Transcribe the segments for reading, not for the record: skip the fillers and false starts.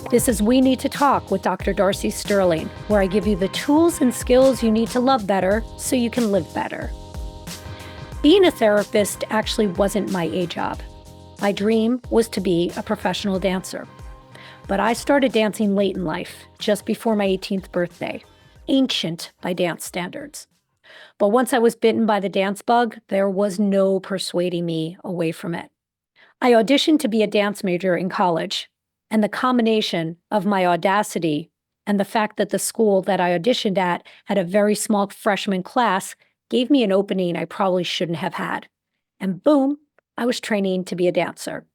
This is We Need to Talk with Dr. Darcy Sterling, where I give you the tools and skills you need to love better so you can live better. Being a therapist actually wasn't my A job. My dream was to be a professional dancer. But I started dancing late in life, just before my 18th birthday, ancient by dance standards. But once I was bitten by the dance bug, there was no persuading me away from it. I auditioned to be a dance major in college, and the combination of my audacity and the fact that the school that I auditioned at had a very small freshman class gave me an opening I probably shouldn't have had. And boom, I was training to be a dancer.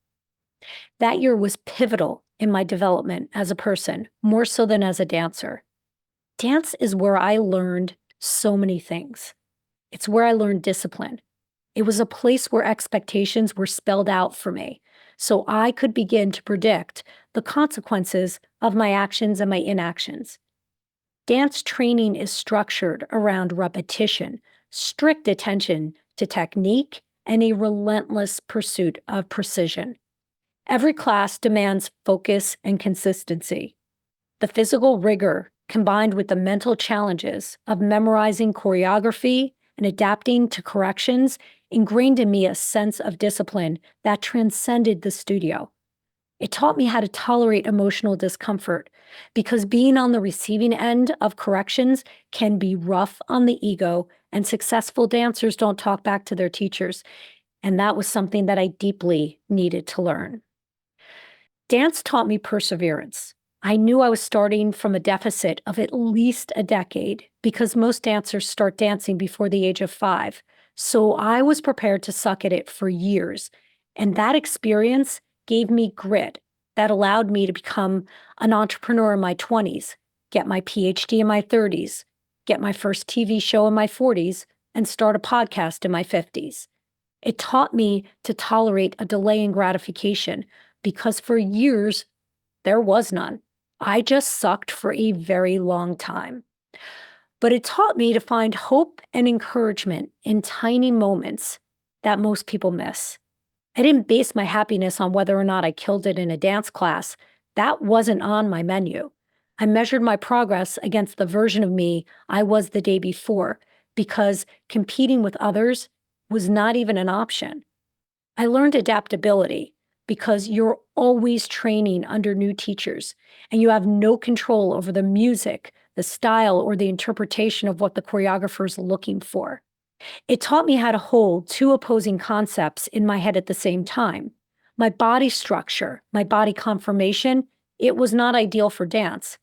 That year was pivotal in my development as a person, more so than as a dancer. Dance is where I learned so many things. It's where I learned discipline. It was a place where expectations were spelled out for me, so I could begin to predict the consequences of my actions and my inactions. Dance training is structured around repetition, strict attention to technique, and a relentless pursuit of precision. Every class demands focus and consistency. The physical rigor combined with the mental challenges of memorizing choreography and adapting to corrections ingrained in me a sense of discipline that transcended the studio. It taught me how to tolerate emotional discomfort because being on the receiving end of corrections can be rough on the ego, and successful dancers don't talk back to their teachers. And that was something that I deeply needed to learn. Dance taught me perseverance. I knew I was starting from a deficit of at least a decade because most dancers start dancing before the age of 5. So I was prepared to suck at it for years. And that experience gave me grit that allowed me to become an entrepreneur in my 20s, get my PhD in my 30s, get my first TV show in my 40s, and start a podcast in my 50s. It taught me to tolerate a delay in gratification because for years, there was none. I just sucked for a very long time. But it taught me to find hope and encouragement in tiny moments that most people miss. I didn't base my happiness on whether or not I killed it in a dance class. That wasn't on my menu. I measured my progress against the version of me I was the day before because competing with others was not even an option. I learned adaptability because you're always training under new teachers and you have no control over the music, the style, or the interpretation of what the choreographer is looking for. It taught me how to hold two opposing concepts in my head at the same time. My body structure, my body conformation, it was not ideal for dance,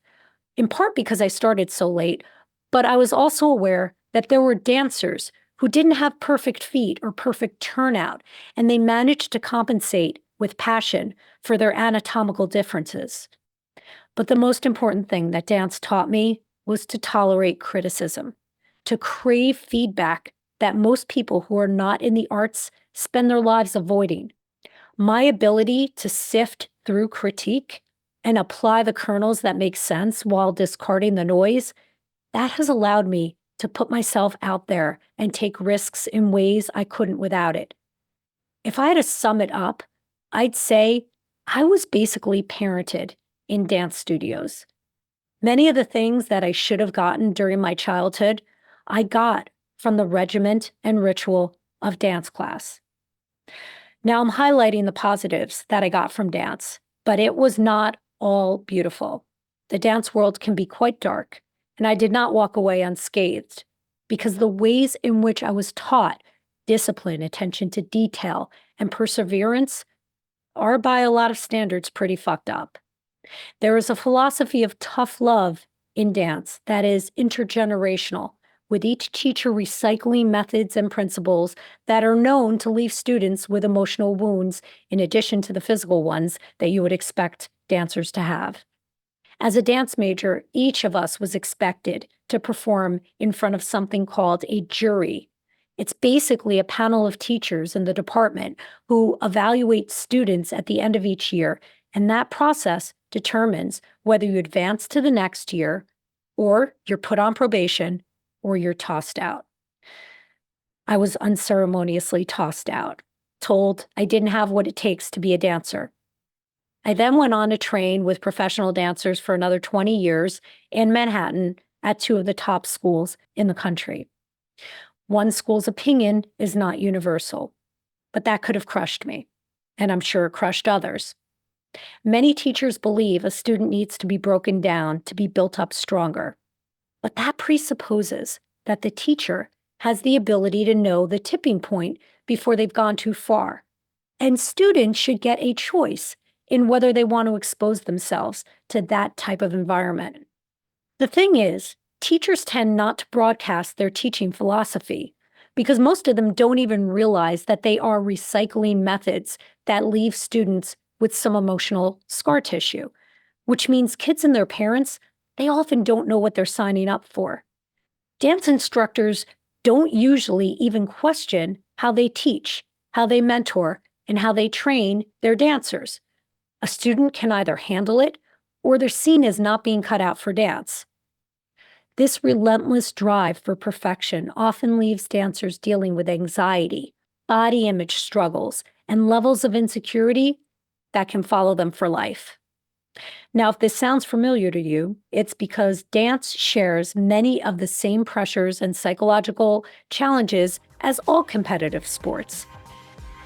in part because I started so late, but I was also aware that there were dancers who didn't have perfect feet or perfect turnout, and they managed to compensate with passion for their anatomical differences. But the most important thing that dance taught me was to tolerate criticism, to crave feedback that most people who are not in the arts spend their lives avoiding. My ability to sift through critique and apply the kernels that make sense while discarding the noise, that has allowed me to put myself out there and take risks in ways I couldn't without it. If I had to sum it up, I'd say I was basically parented in dance studios. Many of the things that I should have gotten during my childhood, I got from the regiment and ritual of dance class. Now I'm highlighting the positives that I got from dance, but it was not all beautiful. The dance world can be quite dark, and I did not walk away unscathed because the ways in which I was taught discipline, attention to detail, and perseverance are by a lot of standards pretty fucked up. There is a philosophy of tough love in dance that is intergenerational, with each teacher recycling methods and principles that are known to leave students with emotional wounds in addition to the physical ones that you would expect dancers to have. As a dance major, each of us was expected to perform in front of something called a jury. It's basically a panel of teachers in the department who evaluate students at the end of each year, and that process determines whether you advance to the next year, or you're put on probation, or you're tossed out. I was unceremoniously tossed out, told I didn't have what it takes to be a dancer. I then went on to train with professional dancers for another 20 years in Manhattan at two of the top schools in the country. One school's opinion is not universal, but that could have crushed me, and I'm sure it crushed others. Many teachers believe a student needs to be broken down to be built up stronger, but that presupposes that the teacher has the ability to know the tipping point before they've gone too far. And students should get a choice in whether they want to expose themselves to that type of environment. The thing is, teachers tend not to broadcast their teaching philosophy because most of them don't even realize that they are recycling methods that leave students with some emotional scar tissue, which means kids and their parents, they often don't know what they're signing up for. Dance instructors don't usually even question how they teach, how they mentor, and how they train their dancers. A student can either handle it or they're seen as not being cut out for dance. This relentless drive for perfection often leaves dancers dealing with anxiety, body image struggles, and levels of insecurity that can follow them for life. Now, if this sounds familiar to you, it's because dance shares many of the same pressures and psychological challenges as all competitive sports.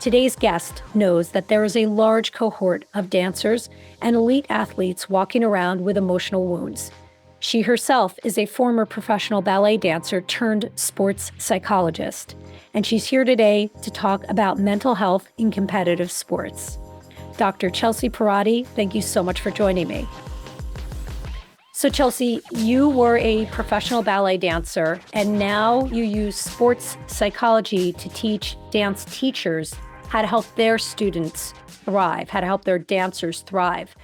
Today's guest knows that there is a large cohort of dancers and elite athletes walking around with emotional wounds. She herself is a former professional ballet dancer turned sports psychologist, and she's here today to talk about mental health in competitive sports. Dr. Chelsea Parati, thank you so much for joining me. So Chelsea, you were a professional ballet dancer, and now you use sports psychology to teach dance teachers how to help their students thrive, how to help their dancers thrive.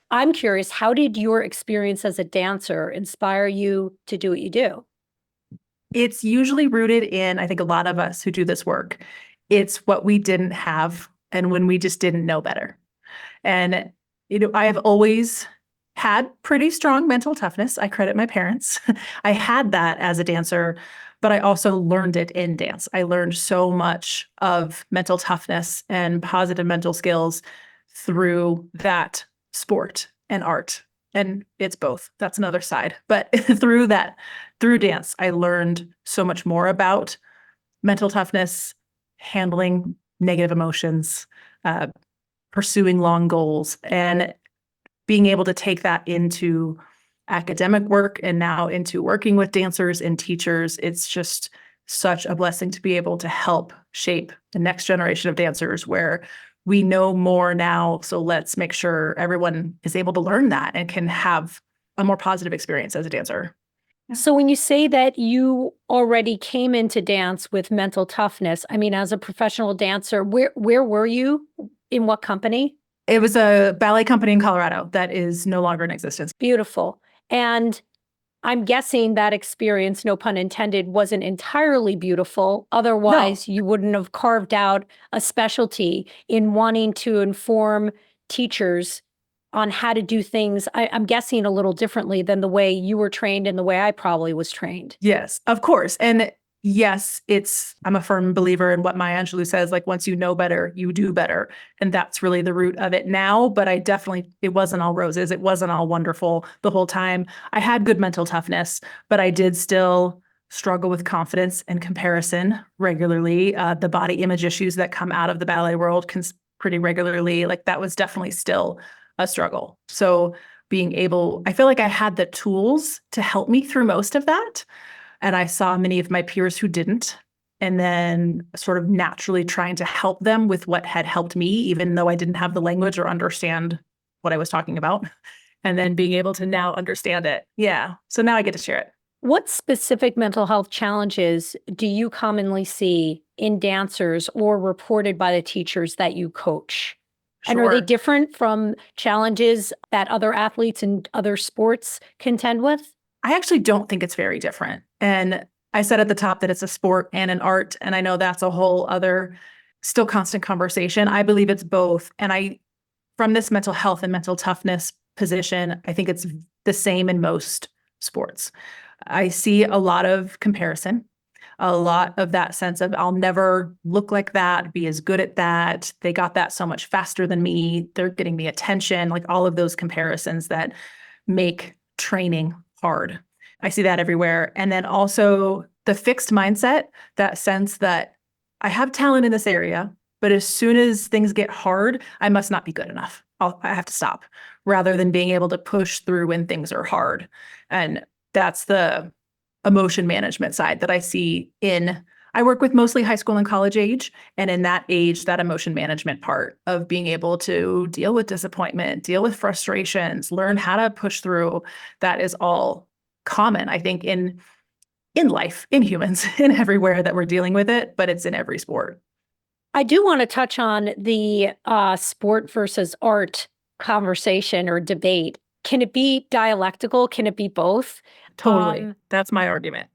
I'm curious, how did your experience as a dancer inspire you to do what you do? It's usually rooted in, I think a lot of us who do this work, it's what we didn't have and when we just didn't know better. And, I have always had pretty strong mental toughness. I credit my parents. I had that as a dancer, but I also learned it in dance. I learned so much of mental toughness and positive mental skills through that sport and art. And it's both. That's another side. But through dance, I learned so much more about mental toughness, handling negative emotions, pursuing long goals, and being able to take that into academic work and now into working with dancers and teachers. It's just such a blessing to be able to help shape the next generation of dancers where we know more now. So let's make sure everyone is able to learn that and can have a more positive experience as a dancer. So when you say that you already came into dance with mental toughness, I mean, as a professional dancer, where were you? In what company? It was a ballet company in Colorado that is no longer in existence. Beautiful. And I'm guessing that experience, no pun intended, wasn't entirely beautiful. Otherwise, you wouldn't have carved out a specialty in wanting to inform teachers on how to do things, I'm guessing a little differently than the way you were trained and the way I probably was trained. Yes, of course. And yes, I'm a firm believer in what Maya Angelou says, like once you know better, you do better. And that's really the root of it now. But it wasn't all roses. It wasn't all wonderful the whole time. I had good mental toughness, but I did still struggle with confidence and comparison regularly. The body image issues that come out of the ballet world pretty regularly, like that was definitely still a struggle. So I feel like I had the tools to help me through most of that. And I saw many of my peers who didn't, and then sort of naturally trying to help them with what had helped me, even though I didn't have the language or understand what I was talking about, and then being able to now understand it. Yeah. So now I get to share it. What specific mental health challenges do you commonly see in dancers or reported by the teachers that you coach? Sure. And are they different from challenges that other athletes in other sports contend with? I actually don't think it's very different. And I said at the top that it's a sport and an art. And I know that's a whole other still constant conversation. I believe it's both. And from this mental health and mental toughness position, I think it's the same in most sports. I see a lot of comparison. a lot of that sense of I'll never look like that, be as good at that. They got that so much faster than me. They're getting the attention, like all of those comparisons that make training hard. I see that everywhere. And then also the fixed mindset, that sense that I have talent in this area, but as soon as things get hard, I must not be good enough. I have to stop, rather than being able to push through when things are hard. And that's the emotion management side that I see I work with mostly high school and college age. And in that age, that emotion management part of being able to deal with disappointment, deal with frustrations, learn how to push through, that is all common, I think, in life, in humans, in everywhere that we're dealing with it, but it's in every sport. I do want to touch on the sport versus art conversation or debate. Can it be dialectical? Can it be both? Totally. That's my argument.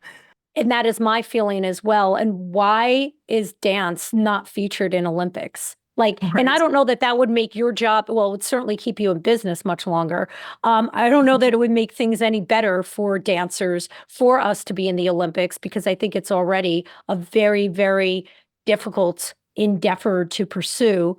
And that is my feeling as well. And why is dance not featured in Olympics? Like, and I don't know that that would make your job, well, it would certainly keep you in business much longer. I don't know that it would make things any better for dancers, for us to be in the Olympics, because I think it's already a very, very difficult endeavor to pursue,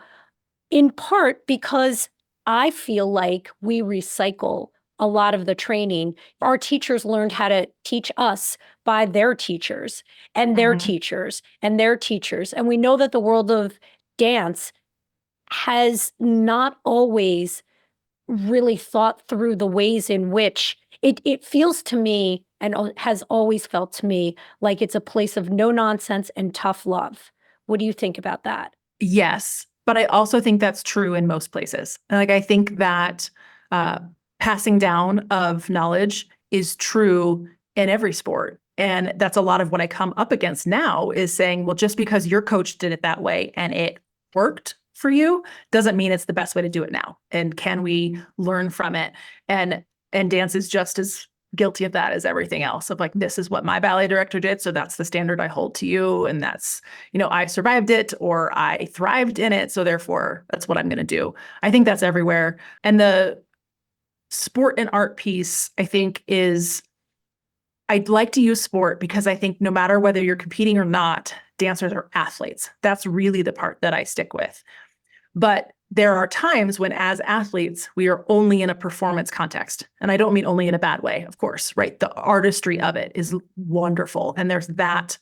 in part because I feel like we recycle a lot of the training. Our teachers learned how to teach us by their teachers and their teachers and their teachers. And we know that the world of dance has not always really thought through the ways in which it feels to me, and has always felt to me, like it's a place of no nonsense and tough love. What do you think about that? Yes, but I also think that's true in most places. Like, I think that passing down of knowledge is true in every sport. And that's a lot of what I come up against now, is saying, well, just because your coach did it that way and it worked for you doesn't mean it's the best way to do it now. And can we learn from it? And dance is just as guilty of that as everything else, of like, this is what my ballet director did, so that's the standard I hold to you. And that's, I survived it, or I thrived in it, so therefore that's what I'm going to do. I think that's everywhere. And the sport and art piece, I think, I'd like to use sport because I think no matter whether you're competing or not, dancers are athletes. That's really the part that I stick with. But there are times when, as athletes, we are only in a performance context. And I don't mean only in a bad way, of course, right? The artistry of it is wonderful. And there's that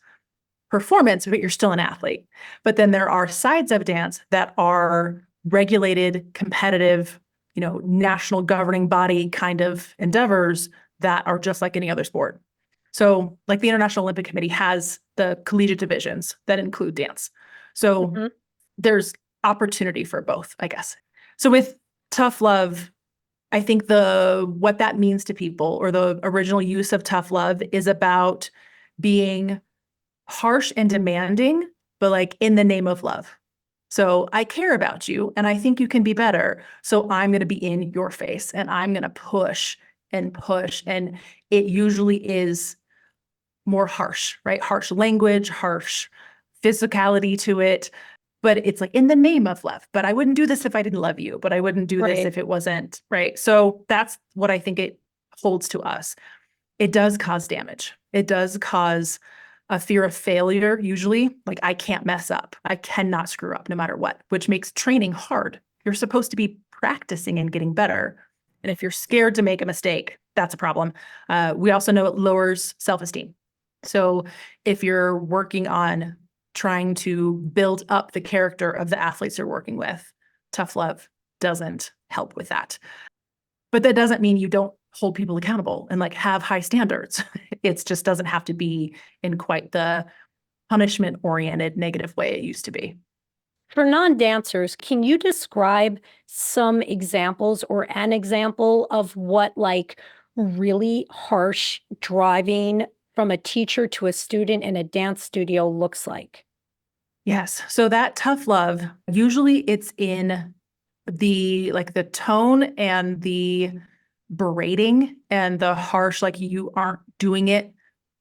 performance, but you're still an athlete. But then there are sides of dance that are regulated, competitive, national governing body kind of endeavors that are just like any other sport. So like the International Olympic Committee has the collegiate divisions that include dance. So there's opportunity for both, I guess. So with tough love, I think what that means to people, or the original use of tough love, is about being harsh and demanding, but like in the name of love. So I care about you and I think you can be better. So I'm going to be in your face and I'm going to push and push. And it usually is more harsh, right? Harsh language, harsh physicality to it. But it's like in the name of love. But I wouldn't do this if I didn't love you. But I wouldn't do this if it wasn't, right? So that's what I think it holds to us. It does cause damage. It does cause a fear of failure, usually. Like, I can't mess up. I cannot screw up no matter what, which makes training hard. You're supposed to be practicing and getting better. And if you're scared to make a mistake, that's a problem. We also know it lowers self-esteem. So if you're working on trying to build up the character of the athletes you're working with, tough love doesn't help with that. But that doesn't mean you don't hold people accountable and like have high standards. It just doesn't have to be in quite the punishment-oriented negative way it used to be. For non-dancers, can you describe some examples or an example of what like really harsh driving from a teacher to a student in a dance studio looks like? Yes. So that tough love, usually it's in the tone and the berating and the harsh, like, you aren't doing it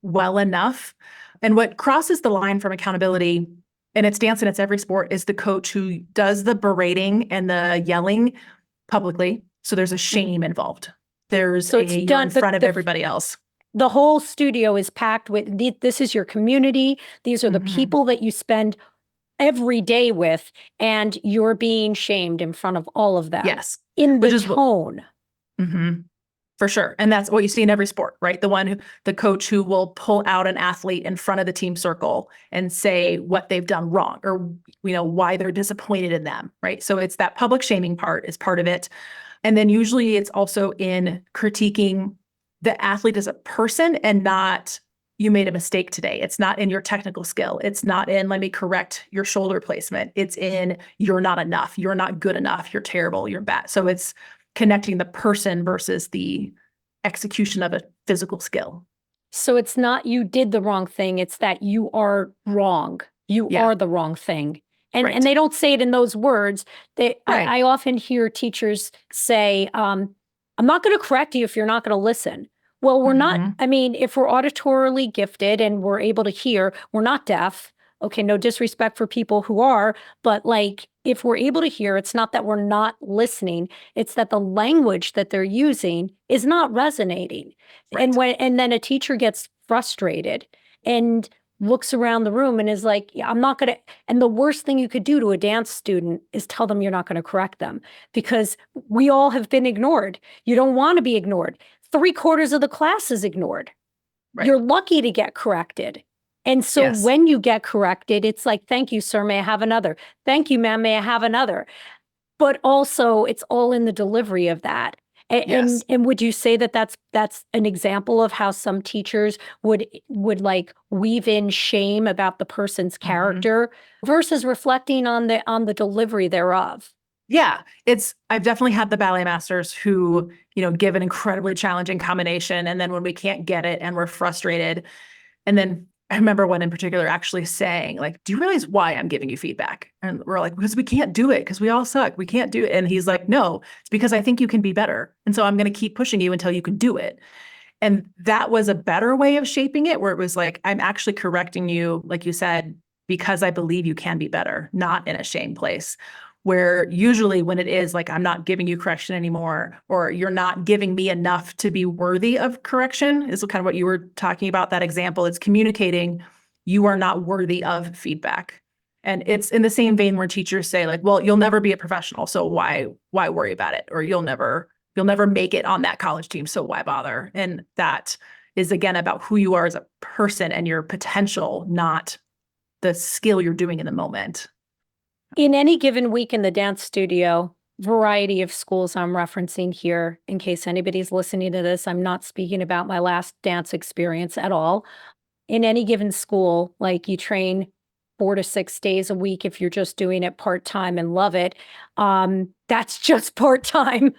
well enough. And what crosses the line from accountability, and it's dance and it's every sport, is the coach who does the berating and the yelling publicly. So there's a shame involved. There's So it's you're done in front of everybody else. The whole studio is packed with this is your community. These are the Mhm. people that you spend every day with, and you're being shamed in front of all of them Yes. in Which the is what, tone. mhm, for sure. And that's what you see in every sport, right? The coach who will pull out an athlete in front of the team circle and say what they've done wrong or, why they're disappointed in them, right? So it's that public shaming part is part of it. And then usually it's also in critiquing the athlete as a person and not you made a mistake today. It's not in your technical skill. It's not in let me correct your shoulder placement. It's in you're not enough. You're not good enough. You're terrible. You're bad. So it's connecting the person versus the execution of a physical skill. So it's not you did the wrong thing, it's that you are wrong. You Yeah. are the wrong thing. And Right. they don't say it in those words. Right. I often hear teachers say, I'm not going to correct you if you're not going to listen. Well, we're not, Mhm. I mean, if we're auditorily gifted and we're able to hear, we're not deaf. Okay, no disrespect for people who are, but like if we're able to hear, it's not that we're not listening, it's that the language that they're using is not resonating. Right. And then a teacher gets frustrated and looks around the room and is like, yeah, I'm not going to. And the worst thing you could do to a dance student is tell them you're not going to correct them because we all have been ignored. You don't want to be ignored. 3/4 of the class is ignored. Right. You're lucky to get corrected. And so Yes. when you get corrected, it's like, thank you, sir. May I have another? Thank you, ma'am. May I have another? But also it's all in the delivery of that. Yes. And would you say that that's an example of how some teachers would like weave in shame about the person's Mhm. character versus reflecting on the delivery thereof? Yeah, I've definitely had the ballet masters who, give an incredibly challenging combination. And then when we can't get it and we're frustrated, and then I remember one in particular actually saying, like, do you realize why I'm giving you feedback? And we're like, because we can't do it, because we all suck. We can't do it. And he's like, no, it's because I think you can be better. And so I'm going to keep pushing you until you can do it. And that was a better way of shaping it, where it was like, I'm actually correcting you, like you said, because I believe you can be better, not in a shame place. Where usually when it is like, I'm not giving you correction anymore, or you're not giving me enough to be worthy of correction, is kind of what you were talking about, that example. It's communicating you are not worthy of feedback. And it's in the same vein where teachers say, like, well, you'll never be a professional, so why worry about it? Or you'll never make it on that college team, so why bother? And that is again about who you are as a person and your potential, not the skill you're doing in the moment. In any given week in the dance studio, variety of schools I'm referencing here, in case anybody's listening to this, I'm not speaking about my last dance experience at all. In any given school, like you train 4 to 6 days a week if you're just doing it part-time and love it. That's just part-time,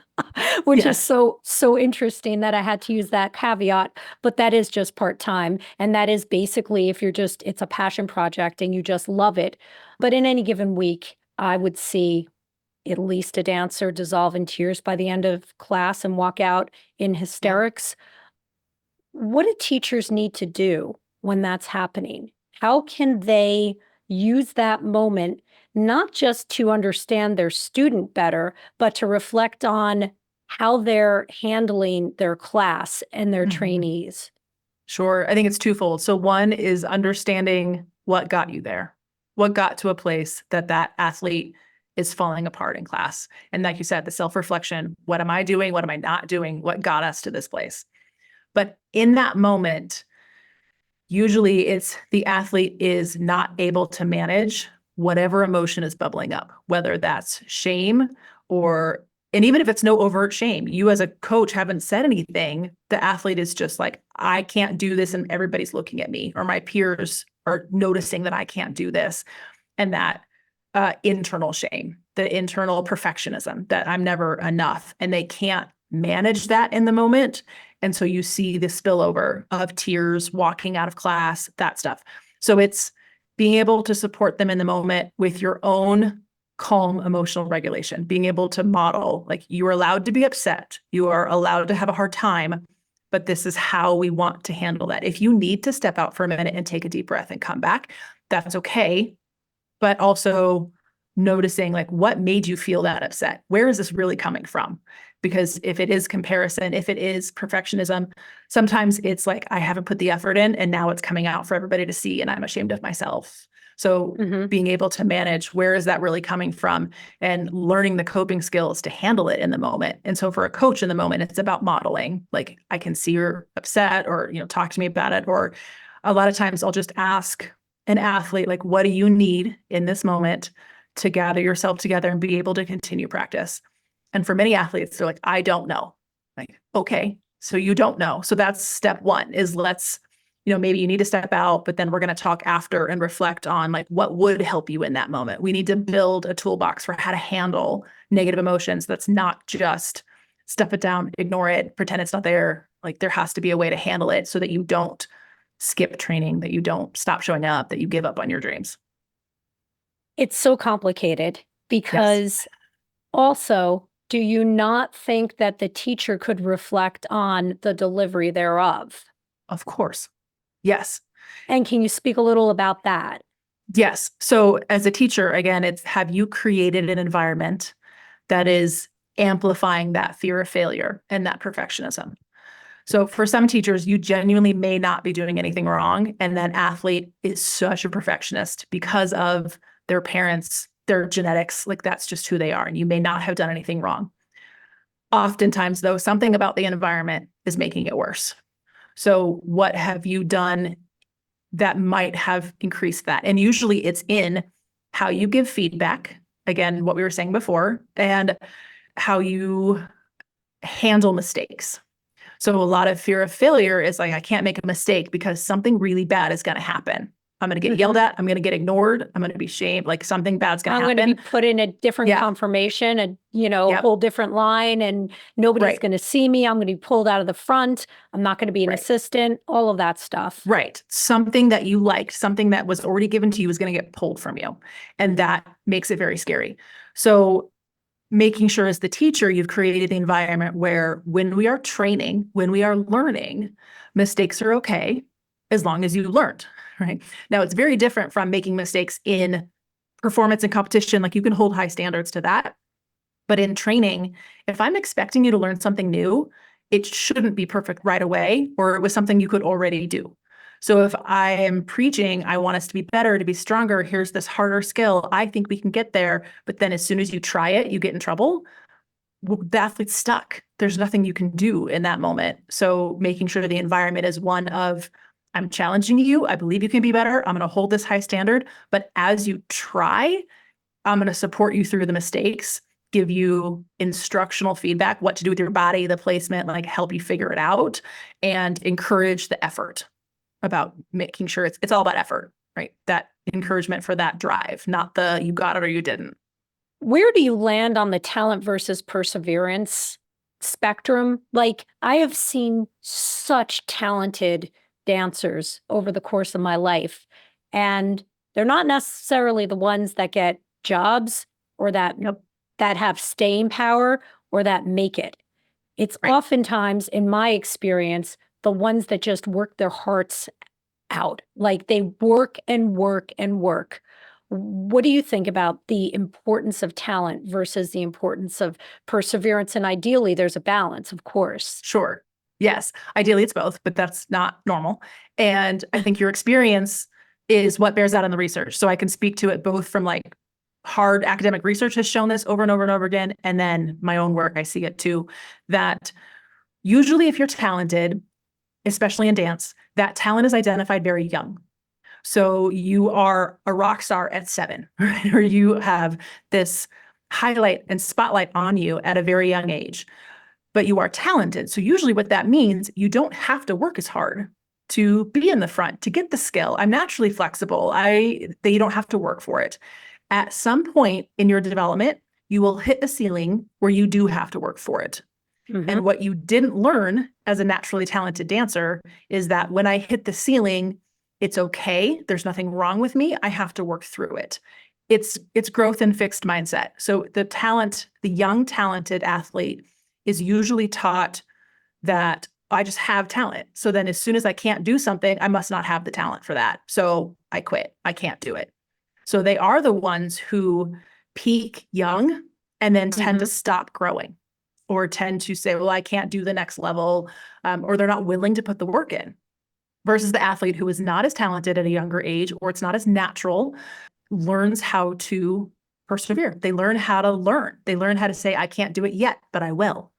which is Yes. so interesting that I had to use that caveat, but that is just part-time. And that is basically if it's a passion project and you just love it. But in any given week, I would see at least a dancer dissolve in tears by the end of class and walk out in Yeah. hysterics. What do teachers need to do when that's happening? How can they use that moment not just to understand their student better, but to reflect on how they're handling their class and their Mhm. trainees? Sure. I think it's twofold. So one is understanding what got you there, what got to a place that that athlete is falling apart in class. And like you said, the self-reflection, what am I doing? What am I not doing? What got us to this place? But in that moment, usually it's the athlete is not able to manage whatever emotion is bubbling up, whether that's shame or, and even if it's no overt shame, you as a coach haven't said anything, the athlete is just like, I can't do this and everybody's looking at me, or my peers are noticing that I can't do this. And that internal shame, the internal perfectionism that I'm never enough, and they can't manage that in the moment. And so you see the spillover of tears, walking out of class, that stuff. So it's being able to support them in the moment with your own calm emotional regulation, being able to model, like, you are allowed to be upset, you are allowed to have a hard time, but this is how we want to handle that. If you need to step out for a minute and take a deep breath and come back, that's okay. But also noticing, like, what made you feel that upset? Where is this really coming from? Because if it is comparison, if it is perfectionism, sometimes it's like, I haven't put the effort in and now it's coming out for everybody to see and I'm ashamed of myself. So being able to manage, where is that really coming from, and learning the coping skills to handle it in the moment. And so for a coach in the moment, it's about modeling. Like, I can see you're upset, or, talk to me about it. Or a lot of times I'll just ask an athlete, like, what do you need in this moment to gather yourself together and be able to continue practice? And for many athletes, they're like, I don't know. Like, okay, so you don't know. So that's step one, is let's, maybe you need to step out, but then we're going to talk after and reflect on like what would help you in that moment. We need to build a toolbox for how to handle negative emotions. That's not just stuff it down, ignore it, pretend it's not there. Like, there has to be a way to handle it so that you don't skip training, that you don't stop showing up, that you give up on your dreams. It's so complicated because Yes. also, do you not think that the teacher could reflect on the delivery thereof? Of course. Yes. And can you speak a little about that? Yes. So as a teacher, again, it's, have you created an environment that is amplifying that fear of failure and that perfectionism? So for some teachers, you genuinely may not be doing anything wrong, and that athlete is such a perfectionist because of their parents, their genetics, like that's just who they are, and you may not have done anything wrong. Oftentimes, though, something about the environment is making it worse. So what have you done that might have increased that? And usually it's in how you give feedback, again, what we were saying before, and how you handle mistakes. So a lot of fear of failure is like, I can't make a mistake because something really bad is going to happen. I'm going to get yelled at. I'm going to get ignored. I'm going to be shamed. Like, something bad's going to happen. I'm going to be put in a different Yeah. confirmation, a whole different line, and nobody's Right. going to see me. I'm going to be pulled out of the front. I'm not going to be an assistant, all of that stuff. Right. Something that you liked, something that was already given to you is going to get pulled from you. And that makes it very scary. So making sure as the teacher, you've created the environment where when we are training, when we are learning, mistakes are okay as long as you learned, right? Now, it's very different from making mistakes in performance and competition. Like, you can hold high standards to that. But in training, if I'm expecting you to learn something new, it shouldn't be perfect right away, or it was something you could already do. So if I am preaching, I want us to be better, to be stronger, here's this harder skill, I think we can get there. But then as soon as you try it, you get in trouble. The athlete's stuck. There's nothing you can do in that moment. So making sure the environment is one of, I'm challenging you. I believe you can be better. I'm going to hold this high standard. But as you try, I'm going to support you through the mistakes, give you instructional feedback, what to do with your body, the placement, like help you figure it out, and encourage the effort, about making sure it's all about effort, right? That encouragement for that drive, not the you got it or you didn't. Where do you land on the talent versus perseverance spectrum? Like, I have seen such talented dancers over the course of my life, and they're not necessarily the ones that get jobs, or that have staying power, or that make it. It's oftentimes, in my experience, the ones that just work their hearts out. Like, they work and work and work. What do you think about the importance of talent versus the importance of perseverance? And ideally, there's a balance, of course. Sure. Yes. Ideally, it's both, but that's not normal. And I think your experience is what bears out in the research. So I can speak to it both from like hard academic research has shown this over and over and over again. And then my own work, I see it too, that usually if you're talented, especially in dance, that talent is identified very young. So you are a rock star at 7, right? Or you have this highlight and spotlight on you at a very young age, but you are talented. So usually what that means, you don't have to work as hard to be in the front, to get the skill. I'm naturally flexible. You don't have to work for it. At some point in your development, you will hit a ceiling where you do have to work for it. And what you didn't learn as a naturally talented dancer is that when I hit the ceiling, it's okay. There's nothing wrong with me. I have to work through it. It's growth and fixed mindset. So the young talented athlete is usually taught that I just have talent. So then as soon as I can't do something, I must not have the talent for that. So I quit. I can't do it. So they are the ones who peak young and then tend to stop growing. or tend to say, well, I can't do the next level, or they're not willing to put the work in, versus the athlete who is not as talented at a younger age, or it's not as natural, learns how to persevere. They learn how to learn. They learn how to say, I can't do it yet, but I will.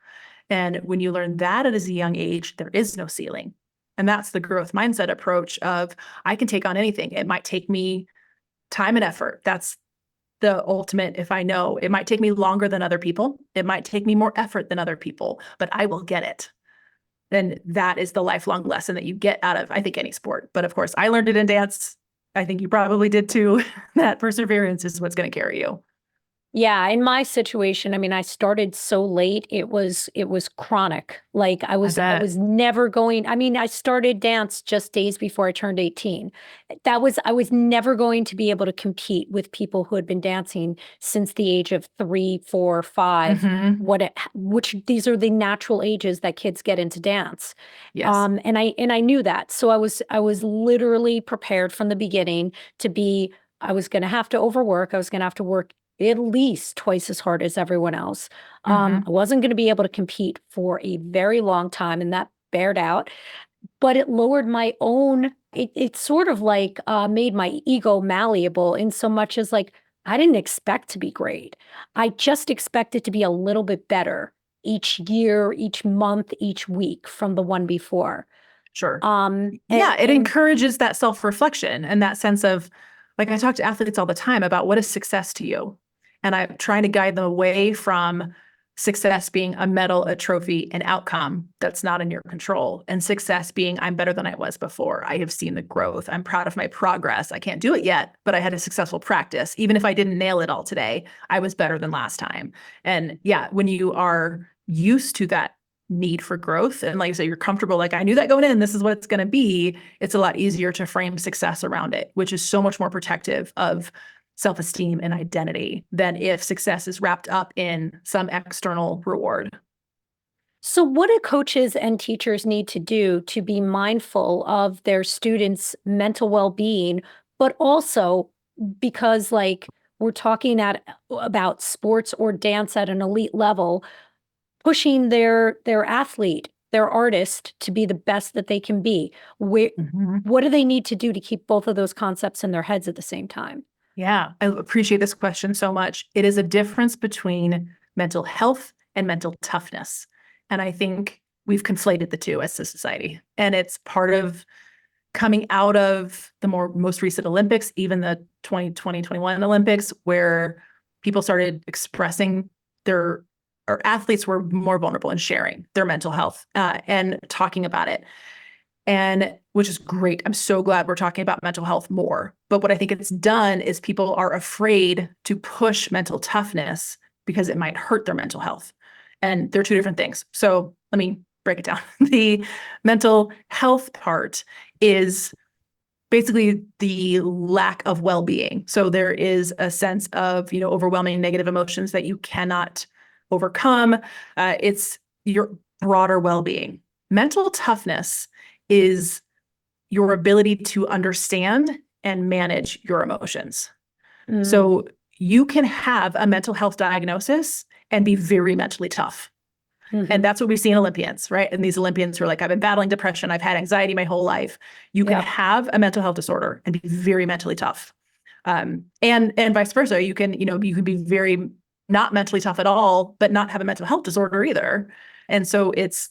And when you learn that at a young age, there is no ceiling. And that's the growth mindset approach of, I can take on anything. It might take me time and effort. That's the ultimate. If I know it might take me longer than other people, it might take me more effort than other people, but I will get it. And that is the lifelong lesson that you get out of, I think, any sport. But of course, I learned it in dance. I think you probably did too. That perseverance is what's going to carry you. Yeah, in my situation, I mean, I started so late, it was chronic. Like I I was I bet. was never going, I mean, I started dance just days before I turned 18. I was never going to be able to compete with people who had been dancing since the age of 3, 4, 5, Mm-hmm. which these are the natural ages that kids get into dance. Yes. And I knew that. So I was literally prepared from the beginning to be I was going to have to overwork. I was going to have to work at least twice as hard as everyone else. Mm-hmm. I wasn't going to be able to compete for a very long time, and that bared out. But it lowered my own. It sort of like made my ego malleable in so much as like I didn't expect to be great. I just expected to be a little bit better each year, each month, each week from the one before. Sure. And, Yeah, it and encourages that self-reflection and that sense of, like, I talk to athletes all the time about what is success to you. And I'm trying to guide them away from success being a medal, a trophy, an outcome that's not in your control. And success being, I'm better than I was before. I have seen the growth. I'm proud of my progress. I can't do it yet, but I had a successful practice. Even if I didn't nail it all today, I was better than last time. And yeah, when you are used to that need for growth, and like I say, you're comfortable, like, I knew that going in, this is what it's going to be, it's a lot easier to frame success around it, which is so much more protective of self-esteem and identity than if success is wrapped up in some external reward. so, what do coaches and teachers need to do to be mindful of their students' mental well-being, but also because, like, we're talking about sports or dance at an elite level, pushing their athlete, their artist to be the best that they can be. Mhm. What do they need to do to keep both of those concepts in their heads at the same time? Yeah, I appreciate this question so much. It is a difference between mental health and mental toughness. And I think we've conflated the two as a society. And it's part of coming out of the most recent Olympics, even the 2020, 21 Olympics, where people started expressing their, or athletes were more vulnerable in sharing their mental health and talking about it. And which is great. I'm so glad we're talking about mental health more. But what I think it's done is people are afraid to push mental toughness because it might hurt their mental health. And they're two different things. So let me break it down. The mental health part is basically the lack of well-being. So there is a sense of, overwhelming negative emotions that you cannot overcome. It's your broader well-being. Mental toughness is your ability to understand and manage your emotions. Mm, So you can have a mental health diagnosis and be very mentally tough. And mhm. that's what we see in Olympians, right? And these Olympians who are like, I've been battling depression, I've had anxiety my whole life. You can Yep. have a mental health disorder and be very mentally tough. And vice versa. You can be very not mentally tough at all, but not have a mental health disorder either. And so it's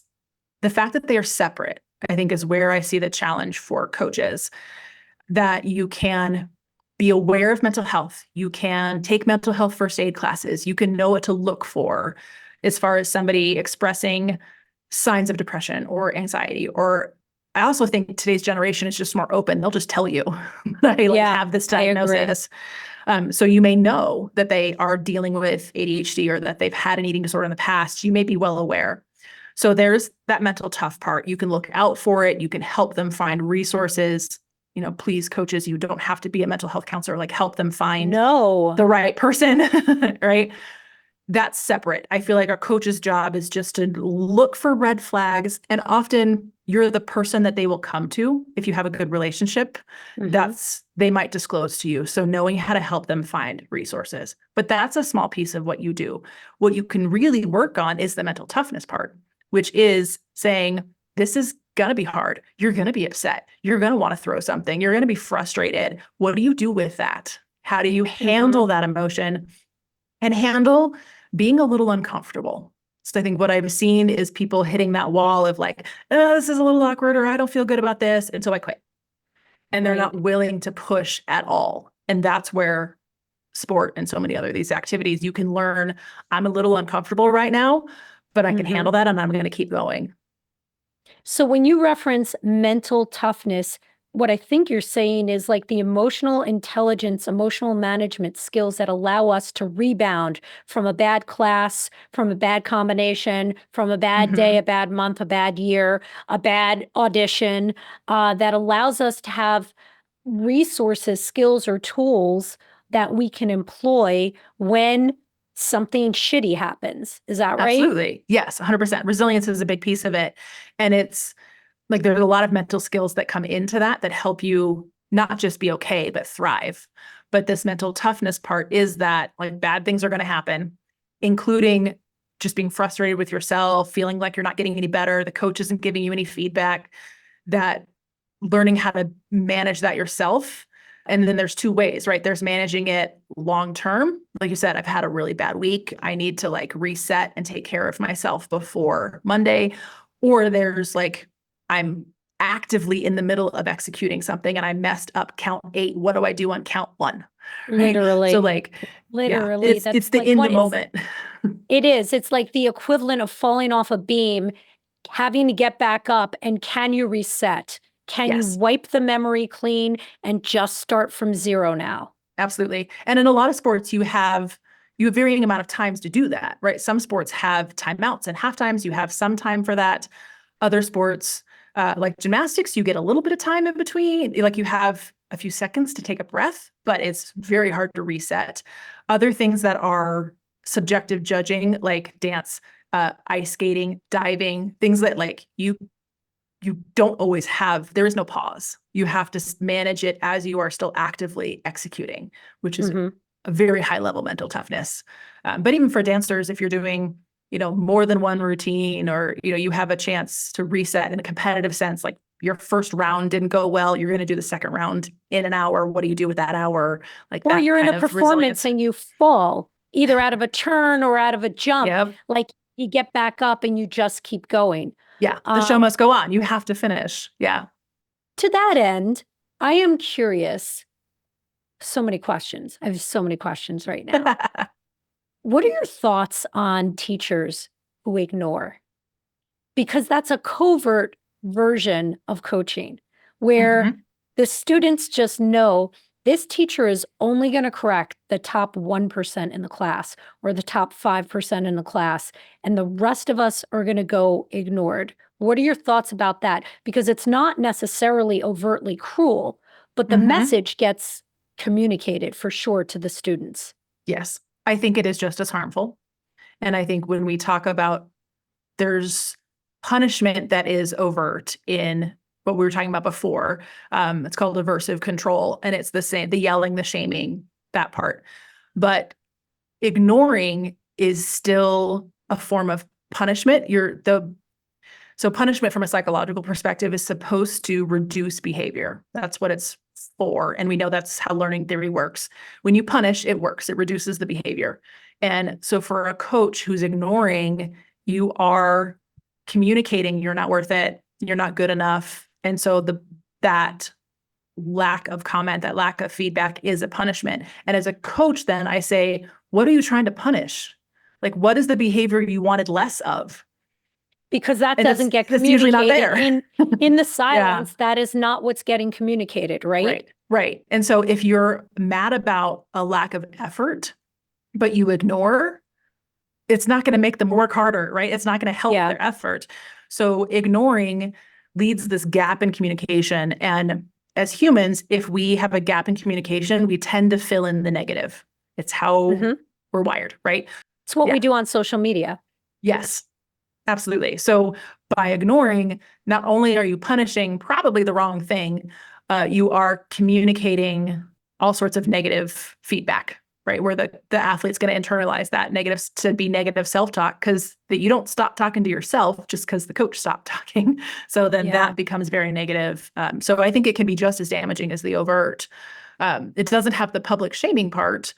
the fact that they are separate, I think, is where I see the challenge for coaches, that you can be aware of mental health. You can take mental health first aid classes. You can know what to look for as far as somebody expressing signs of depression or anxiety. Or I also think today's generation is just more open. They'll just tell you that I Yeah, have this I agree. diagnosis. So you may know that they are dealing with ADHD or that they've had an eating disorder in the past. You may be well aware. So there's that mental tough part. You can look out for it. You can help them find resources. Please, coaches, you don't have to be a mental health counselor, like, help them find No. the right person, right? That's separate. I feel like our coach's job is just to look for red flags. And often you're the person that they will come to if you have a good relationship. They might disclose to you. So knowing how to help them find resources. But that's a small piece of what you do. What you can really work on is the mental toughness part, which is saying, this is going to be hard. You're going to be upset. You're going to want to throw something. You're going to be frustrated. What do you do with that? How do you handle that emotion and handle being a little uncomfortable? So I think what I've seen is people hitting that wall of like, oh, this is a little awkward, or I don't feel good about this, and so I quit. And they're not willing to push at all. And that's where sport and so many other these activities, you can learn, I'm a little uncomfortable right now, but I can handle that and I'm going to keep going. So when you reference mental toughness, what I think you're saying is like the emotional intelligence, emotional management skills that allow us to rebound from a bad class, from a bad combination, from a bad day, a bad month, a bad year, a bad audition, that allows us to have resources, skills, or tools that we can employ when something shitty happens. Is that right? Absolutely. Yes, 100%. Resilience is a big piece of it. And it's like there's a lot of mental skills that come into that help you not just be okay, but thrive. But this mental toughness part is that like bad things are going to happen, including just being frustrated with yourself, feeling like you're not getting any better, the coach isn't giving you any feedback, that learning how to manage that yourself. And then there's two ways, right? There's managing it long term. Like you said, I've had a really bad week. I need to like reset and take care of myself before Monday. Or there's like, I'm actively in the middle of executing something and I messed up count 8. What do I do on count 1? Right? Literally. So like, literally, yeah, it's the like, in the moment. It is. It's like the equivalent of falling off a beam, having to get back up, and can you reset? Can you wipe the memory clean and just start from zero now? Absolutely. And in a lot of sports, you have varying amount of times to do that, right? Some sports have timeouts and half times. You have some time for that. Other sports, like gymnastics, you get a little bit of time in between. Like you have a few seconds to take a breath, but it's very hard to reset. Other things that are subjective judging, like dance, ice skating, diving, things that like you don't always have, there is no pause. You have to manage it as you are still actively executing, which is a very high level mental toughness. But even for dancers, if you're doing, more than one routine, or, you have a chance to reset in a competitive sense, like your first round didn't go well, you're going to do the second round in an hour. What do you do with that hour? Like, or you're in a performance and you fall either out of a turn or out of a jump. Like you get back up and you just keep going. Yeah, the show must go on. You have to finish. Yeah. To that end, I am curious. So many questions. I have so many questions right now. What are your thoughts on teachers who ignore? Because that's a covert version of coaching where the students just know this teacher is only going to correct the top 1% in the class or the top 5% in the class, and the rest of us are going to go ignored. What are your thoughts about that? Because it's not necessarily overtly cruel, but the message gets communicated for sure to the students. Yes, I think it is just as harmful. And I think when we talk about there's punishment that is overt in what we were talking about before, it's called aversive control. And it's the same, the yelling, the shaming, that part. But ignoring is still a form of punishment. So punishment from a psychological perspective is supposed to reduce behavior. That's what it's for. And we know that's how learning theory works. When you punish, it works. It reduces the behavior. And so for a coach who's ignoring, you are communicating you're not worth it, you're not good enough. And so that lack of comment, that lack of feedback is a punishment. And as a coach, then I say, what are you trying to punish? Like, what is the behavior you wanted less of? Because that doesn't get communicated. Usually not there. in the silence, that is not what's getting communicated, right? Right. And so if you're mad about a lack of effort, but you ignore, it's not going to make them work harder, right? It's not going to help their effort. So ignoring leads this gap in communication. And as humans, if we have a gap in communication, we tend to fill in the negative. It's how we're wired, right? It's what we do on social media. Yes. Absolutely. So by ignoring, not only are you punishing probably the wrong thing, you are communicating all sorts of negative feedback, right? Where the athlete's going to internalize that negative to be negative self-talk because that you don't stop talking to yourself just because the coach stopped talking. So then Yeah. that becomes very negative. So I think it can be just as damaging as the overt. It doesn't have the public shaming part,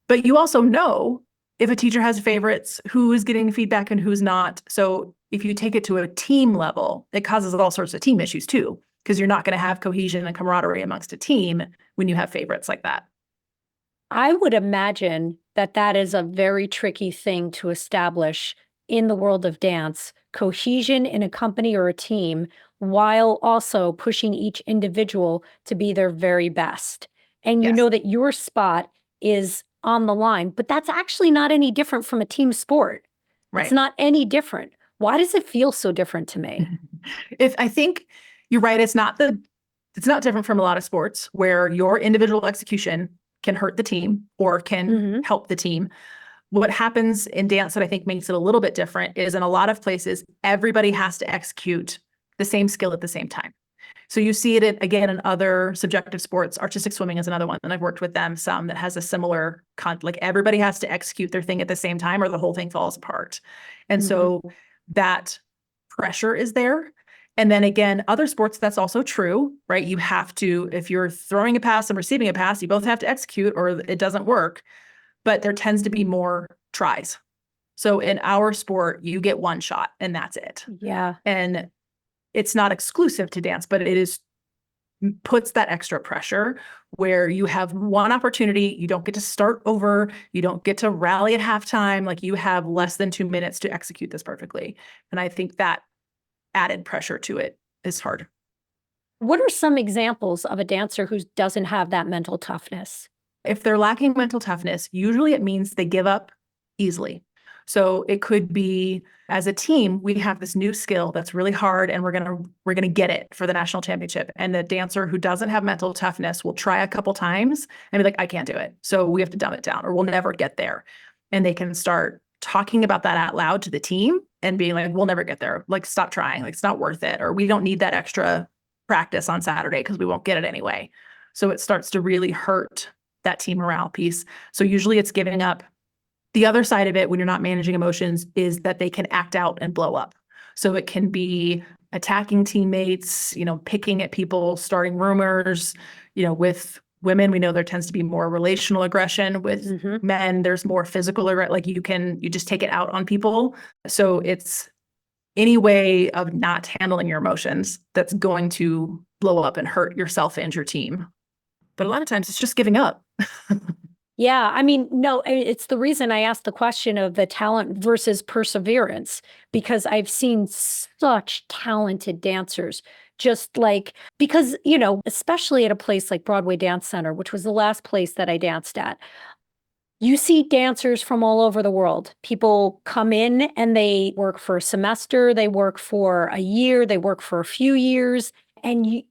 but you also know if a teacher has favorites, who is getting feedback and who's not. So if you take it to a team level, it causes all sorts of team issues too, because you're not going to have cohesion and camaraderie amongst a team when you have favorites like that. I would imagine that that is a very tricky thing to establish in the world of dance, cohesion in a company or a team, while also pushing each individual to be their very best. And you Yes. know that your spot is on the line, but that's actually not any different from a team sport. It's Right. not any different. Why does it feel so different to me? If I think you're right, it's not different from a lot of sports where your individual execution can hurt the team or can Hmm. help the team. What happens in dance that I think makes it a little bit different is in a lot of places, everybody has to execute the same skill at the same time. So you see it again in other subjective sports. Artistic swimming is another one, and I've worked with them some that has a similar like everybody has to execute their thing at the same time, or the whole thing falls apart. And Hmm. so that pressure is there. And then again, other sports, that's also true, right? You have to, if you're throwing a pass and receiving a pass, you both have to execute or it doesn't work. But there tends to be more tries. So in our sport, you get one shot and that's it. Yeah. And it's not exclusive to dance, but it is puts that extra pressure where you have one opportunity, you don't get to start over, you don't get to rally at halftime, like you have less than 2 minutes to execute this perfectly. And I think that added pressure to it is hard. What are some examples of a dancer who doesn't have that mental toughness? If they're lacking mental toughness, usually it means they give up easily. So it could be as a team, we have this new skill that's really hard and we're gonna get it for the national championship. And the dancer who doesn't have mental toughness will try a couple times and be like, I can't do it. So we have to dumb it down or we'll never get there. And they can start talking about that out loud to the team and being like, we'll never get there. Like, stop trying. Like, it's not worth it. Or we don't need that extra practice on Saturday because we won't get it anyway. So it starts to really hurt that team morale piece. So usually it's giving up. The other side of it when you're not managing emotions is that they can act out and blow up. So it can be attacking teammates, picking at people, starting rumors, with women, we know there tends to be more relational aggression. With Hmm. men, there's more physical, like you just take it out on people. So it's any way of not handling your emotions that's going to blow up and hurt yourself and your team. But a lot of times it's just giving up. Yeah, I mean, no, it's the reason I asked the question of the talent versus perseverance, because I've seen such talented dancers just like, because, especially at a place like Broadway Dance Center, which was the last place that I danced at, you see dancers from all over the world. People come in and they work for a semester, they work for a year, they work for a few years. And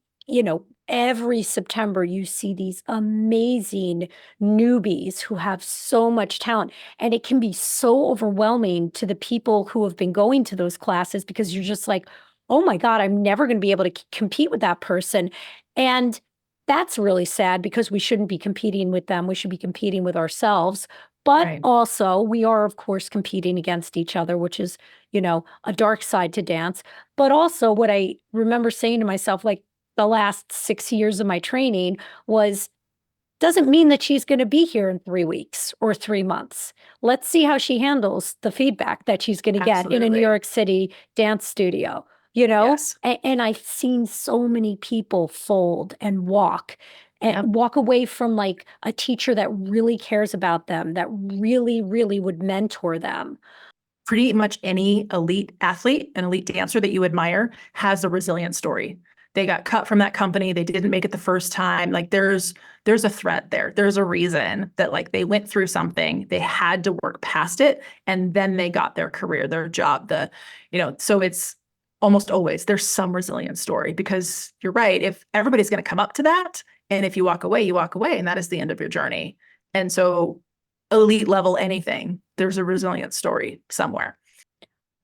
every September you see these amazing newbies who have so much talent. And it can be so overwhelming to the people who have been going to those classes because you're just like, oh my God, I'm never going to be able to compete with that person. And that's really sad because we shouldn't be competing with them. We should be competing with ourselves. But Right. also, we are, of course, competing against each other, which is, a dark side to dance. But also, what I remember saying to myself, like the last 6 years of my training, was doesn't mean that she's going to be here in 3 weeks or 3 months. Let's see how she handles the feedback that she's going to get in a New Absolutely. York City dance studio, you know? Yes. And I've seen so many people fold and Yep. walk away from like a teacher that really cares about them, that really, really would mentor them. Pretty much any elite athlete and elite dancer that you admire has a resilient story. They got cut from that company. They didn't make it the first time. Like there's a threat there. There's a reason that like they went through something. They had to work past it and then they got their career, their job, so it's almost always there's some resilient story because you're right. If everybody's going to come up to that and if you walk away, you walk away and that is the end of your journey. And so elite level anything, there's a resilient story somewhere.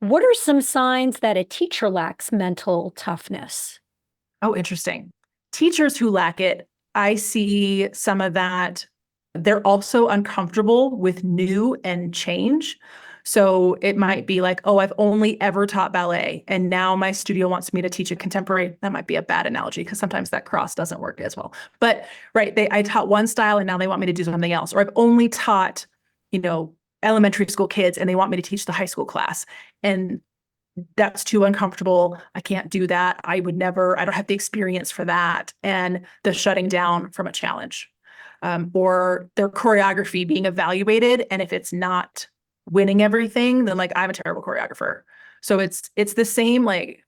What are some signs that a teacher lacks mental toughness? Oh, interesting. Teachers who lack it, I see some of that. They're also uncomfortable with new and change. So it might be like, oh, I've only ever taught ballet, and now my studio wants me to teach a contemporary. That might be a bad analogy because sometimes that cross doesn't work as well. But right, I taught one style and now they want me to do something else. Or I've only taught, you know, elementary school kids and they want me to teach the high school class. And that's too uncomfortable. I can't do that. I don't have the experience for that. And the shutting down from a challenge, or their choreography being evaluated. And if it's not winning everything, then like, I'm a terrible choreographer. So it's the same, like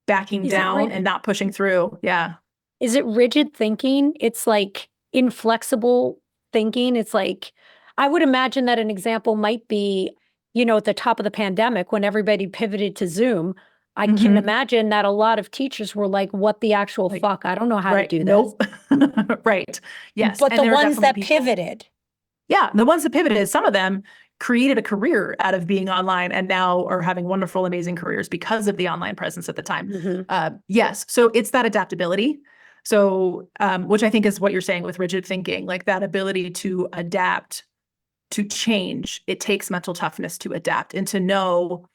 backing down and not pushing through. Yeah. Is it rigid thinking? It's like inflexible thinking. It's like, I would imagine that an example might be, at the top of the pandemic when everybody pivoted to Zoom. I can imagine that a lot of teachers were like, what the actual fuck? I don't know how to do this. Nope. Right. Yes. But the ones that pivoted. Yeah. The ones that pivoted, some of them created a career out of being online and now are having wonderful, amazing careers because of the online presence at the time. Yes. So it's that adaptability. So, which I think is what you're saying with rigid thinking, like that ability to adapt, to change. It takes mental toughness to adapt and to know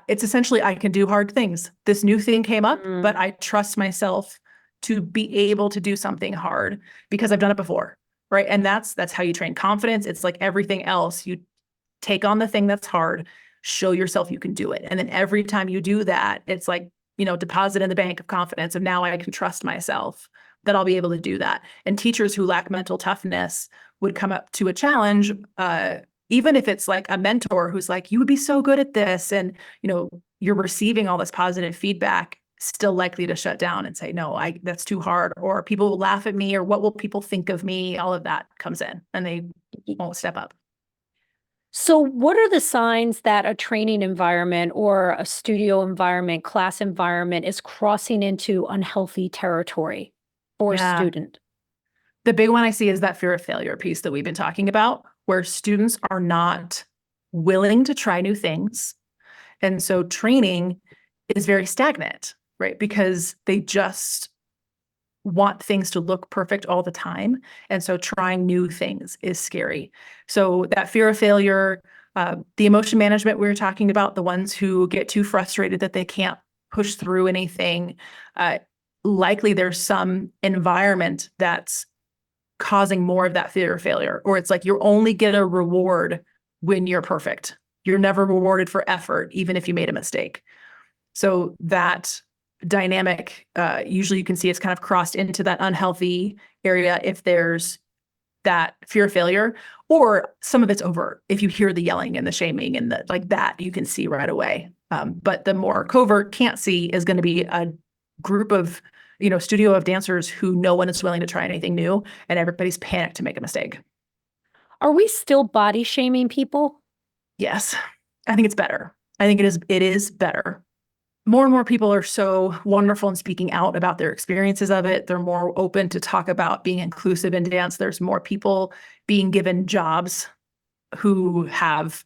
it's essentially, I can do hard things. This new thing came up, but I trust myself to be able to do something hard because I've done it before. Right. And that's how you train confidence. It's like everything else. You take on the thing that's hard, show yourself you can do it. And then every time you do that, it's like, deposit in the bank of confidence of now I can trust myself that I'll be able to do that. And teachers who lack mental toughness would come up to a challenge, even if it's like a mentor who's like, you would be so good at this. And, you're receiving all this positive feedback, still likely to shut down and say, no, that's too hard, or people will laugh at me, or what will people think of me? All of that comes in and they won't step up. So what are the signs that a training environment or a studio environment, class environment is crossing into unhealthy territory for a student? The big one I see is that fear of failure piece that we've been talking about, where students are not willing to try new things. And so training is very stagnant, right? Because they just want things to look perfect all the time. And so trying new things is scary. So that fear of failure, the emotion management we were talking about, the ones who get too frustrated that they can't push through anything, likely there's some environment that's causing more of that fear of failure, or it's like you only get a reward when you're perfect. You're never rewarded for effort, even if you made a mistake. So that dynamic, usually you can see it's kind of crossed into that unhealthy area if there's that fear of failure, or some of it's overt. If you hear the yelling and the shaming and the like that, you can see right away. But the more covert can't see is going to be a group of, studio of dancers who no one is willing to try anything new, and everybody's panicked to make a mistake. Are we still body shaming people? Yes, I think it's better. I think it is better. More and more people are so wonderful in speaking out about their experiences of it. They're more open to talk about being inclusive in dance. There's more people being given jobs who have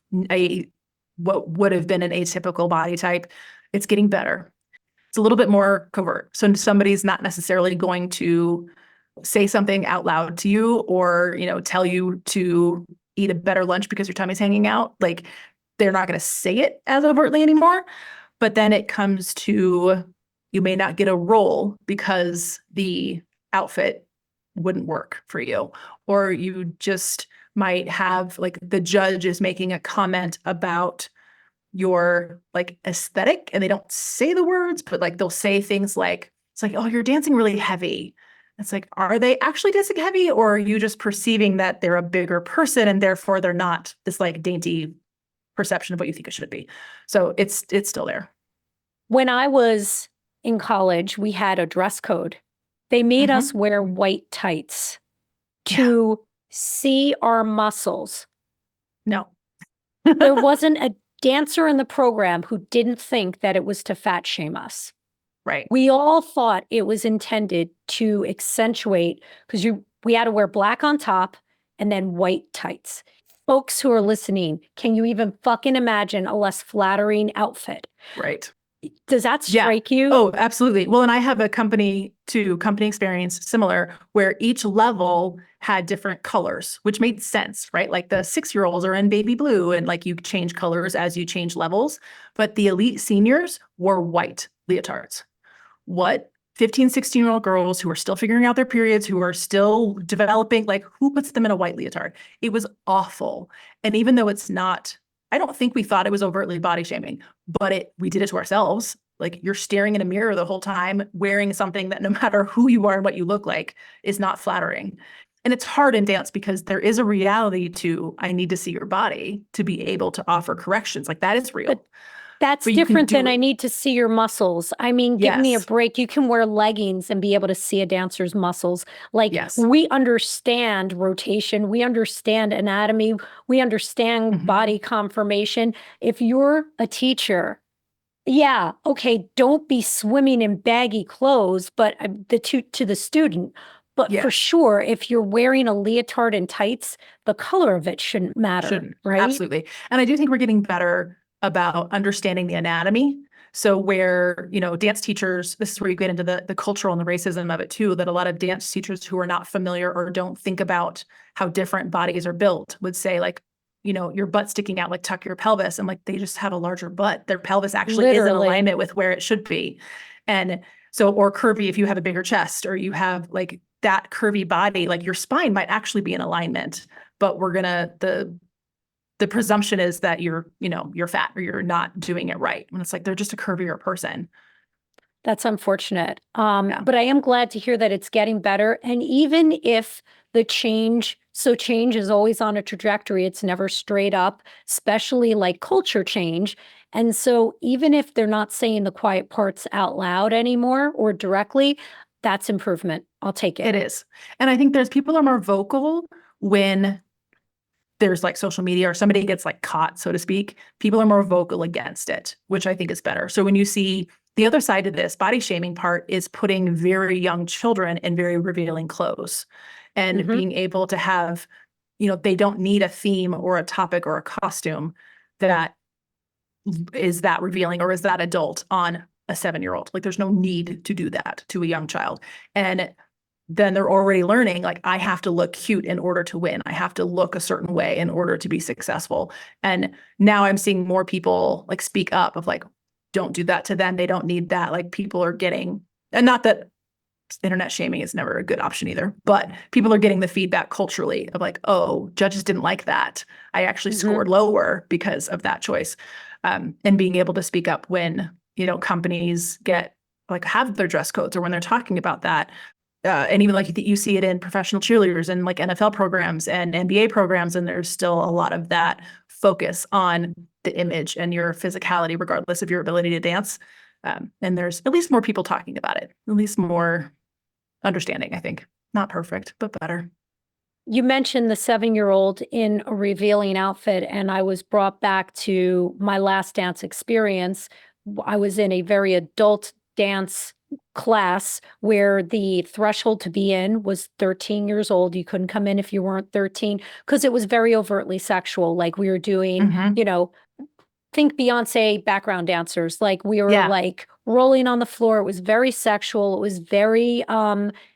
what would have been an atypical body type. It's getting better. It's a little bit more covert. So somebody's not necessarily going to say something out loud to you or, tell you to eat a better lunch because your tummy's hanging out. Like, they're not going to say it as overtly anymore. But then it comes to, you may not get a role because the outfit wouldn't work for you. Or you just might have, like, the judge is making a comment about your like aesthetic, and they don't say the words, but like they'll say things like, it's like, oh, you're dancing really heavy. It's like, are they actually dancing heavy, or are you just perceiving that they're a bigger person and therefore they're not this like dainty perception of what you think it should be? So it's still there. When I was in college, we had a dress code. They made us wear white tights to see our muscles. No. There wasn't a dancer in the program who didn't think that it was to fat shame us. Right. We all thought it was intended to accentuate, because we had to wear black on top and then white tights. folks who are listening, can you even fucking imagine a less flattering outfit? Right. Does that Yeah. strike you? Oh, absolutely. Well, and I have a company experience similar where each level had different colors, which made sense, right? Like the 6-year-olds are in baby blue and like you change colors as you change levels. But the elite seniors wore white leotards. What 15, 16-year-old girls who are still figuring out their periods, who are still developing, like who puts them in a white leotard? It was awful. And even though it's not, I don't think we thought it was overtly body shaming, but we did it to ourselves. Like you're staring in a mirror the whole time, wearing something that no matter who you are and what you look like is not flattering. And it's hard in dance because there is a reality to, I need to see your body to be able to offer corrections. Like that is real. That's But you can different do than I it. need to see your muscles. I mean, give me a Yes. break. You can wear leggings and be able to see a dancer's muscles. Like Yes. we understand rotation, we understand anatomy, we understand body conformation. If you're a teacher, yeah, okay, don't be swimming in baggy clothes, but to the student. But for Yes. sure, if you're wearing a leotard and tights, the color of it shouldn't matter, Shouldn't. right? Absolutely. And I do think we're getting better about understanding the anatomy. So where, dance teachers, this is where you get into the cultural and the racism of it too, that a lot of dance teachers who are not familiar or don't think about how different bodies are built would say like, your butt sticking out, like tuck your pelvis. And like, they just have a larger butt. Their pelvis actually is in Literally. alignment with where it should be. And so, or curvy, if you have a bigger chest or you have like that curvy body, like your spine might actually be in alignment, but the presumption is that you're fat or you're not doing it right. And it's like, they're just a curvier person. That's unfortunate. Yeah. But I am glad to hear that it's getting better. And even if change is always on a trajectory, it's never straight up, especially like culture change. And so even if they're not saying the quiet parts out loud anymore or directly, that's improvement. I'll take it. It is. And I think there's people are more vocal when there's like social media or somebody gets like caught, so to speak. People are more vocal against it, which I think is better. So when you see the other side of this body shaming part is putting very young children in very revealing clothes and being able to have, they don't need a theme or a topic or a costume that is that revealing or is that adult on a 7-year-old. Like there's no need to do that to a young child. And then they're already learning, like, I have to look cute in order to win. I have to look a certain way in order to be successful. And now I'm seeing more people like speak up of like, don't do that to them. They don't need that. Like people are getting, and not that internet shaming is never a good option either, but people are getting the feedback culturally of like, oh, judges didn't like that. I actually scored lower because of that choice. And being able to speak up when, companies have their dress codes or when they're talking about that. And even like you see it in professional cheerleaders and like NFL programs and NBA programs, and there's still a lot of that focus on the image and your physicality, regardless of your ability to dance. And there's at least more people talking about it, at least more understanding, I think. Not perfect, but better. You mentioned the 7-year-old in a revealing outfit, and I was brought back to my last dance experience. I was in a very adult dance class where the threshold to be in was 13 years old. You couldn't come in if you weren't 13 because it was very overtly sexual. Like we were doing, think Beyonce background dancers. Like we were like rolling on the floor. It was very sexual. It was very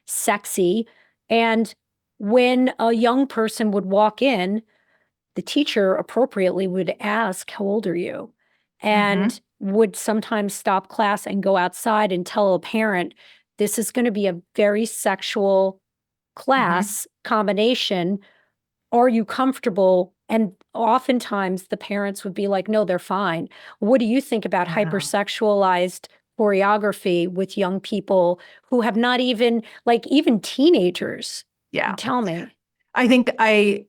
sexy. And when a young person would walk in, the teacher appropriately would ask, "How old are you?" And would sometimes stop class and go outside and tell a parent, "This is going to be a very sexual class combination. Are you comfortable?" And oftentimes the parents would be like, "No, they're fine." What do you think about hypersexualized choreography with young people who have not even, like even teenagers? Yeah. Tell me. I think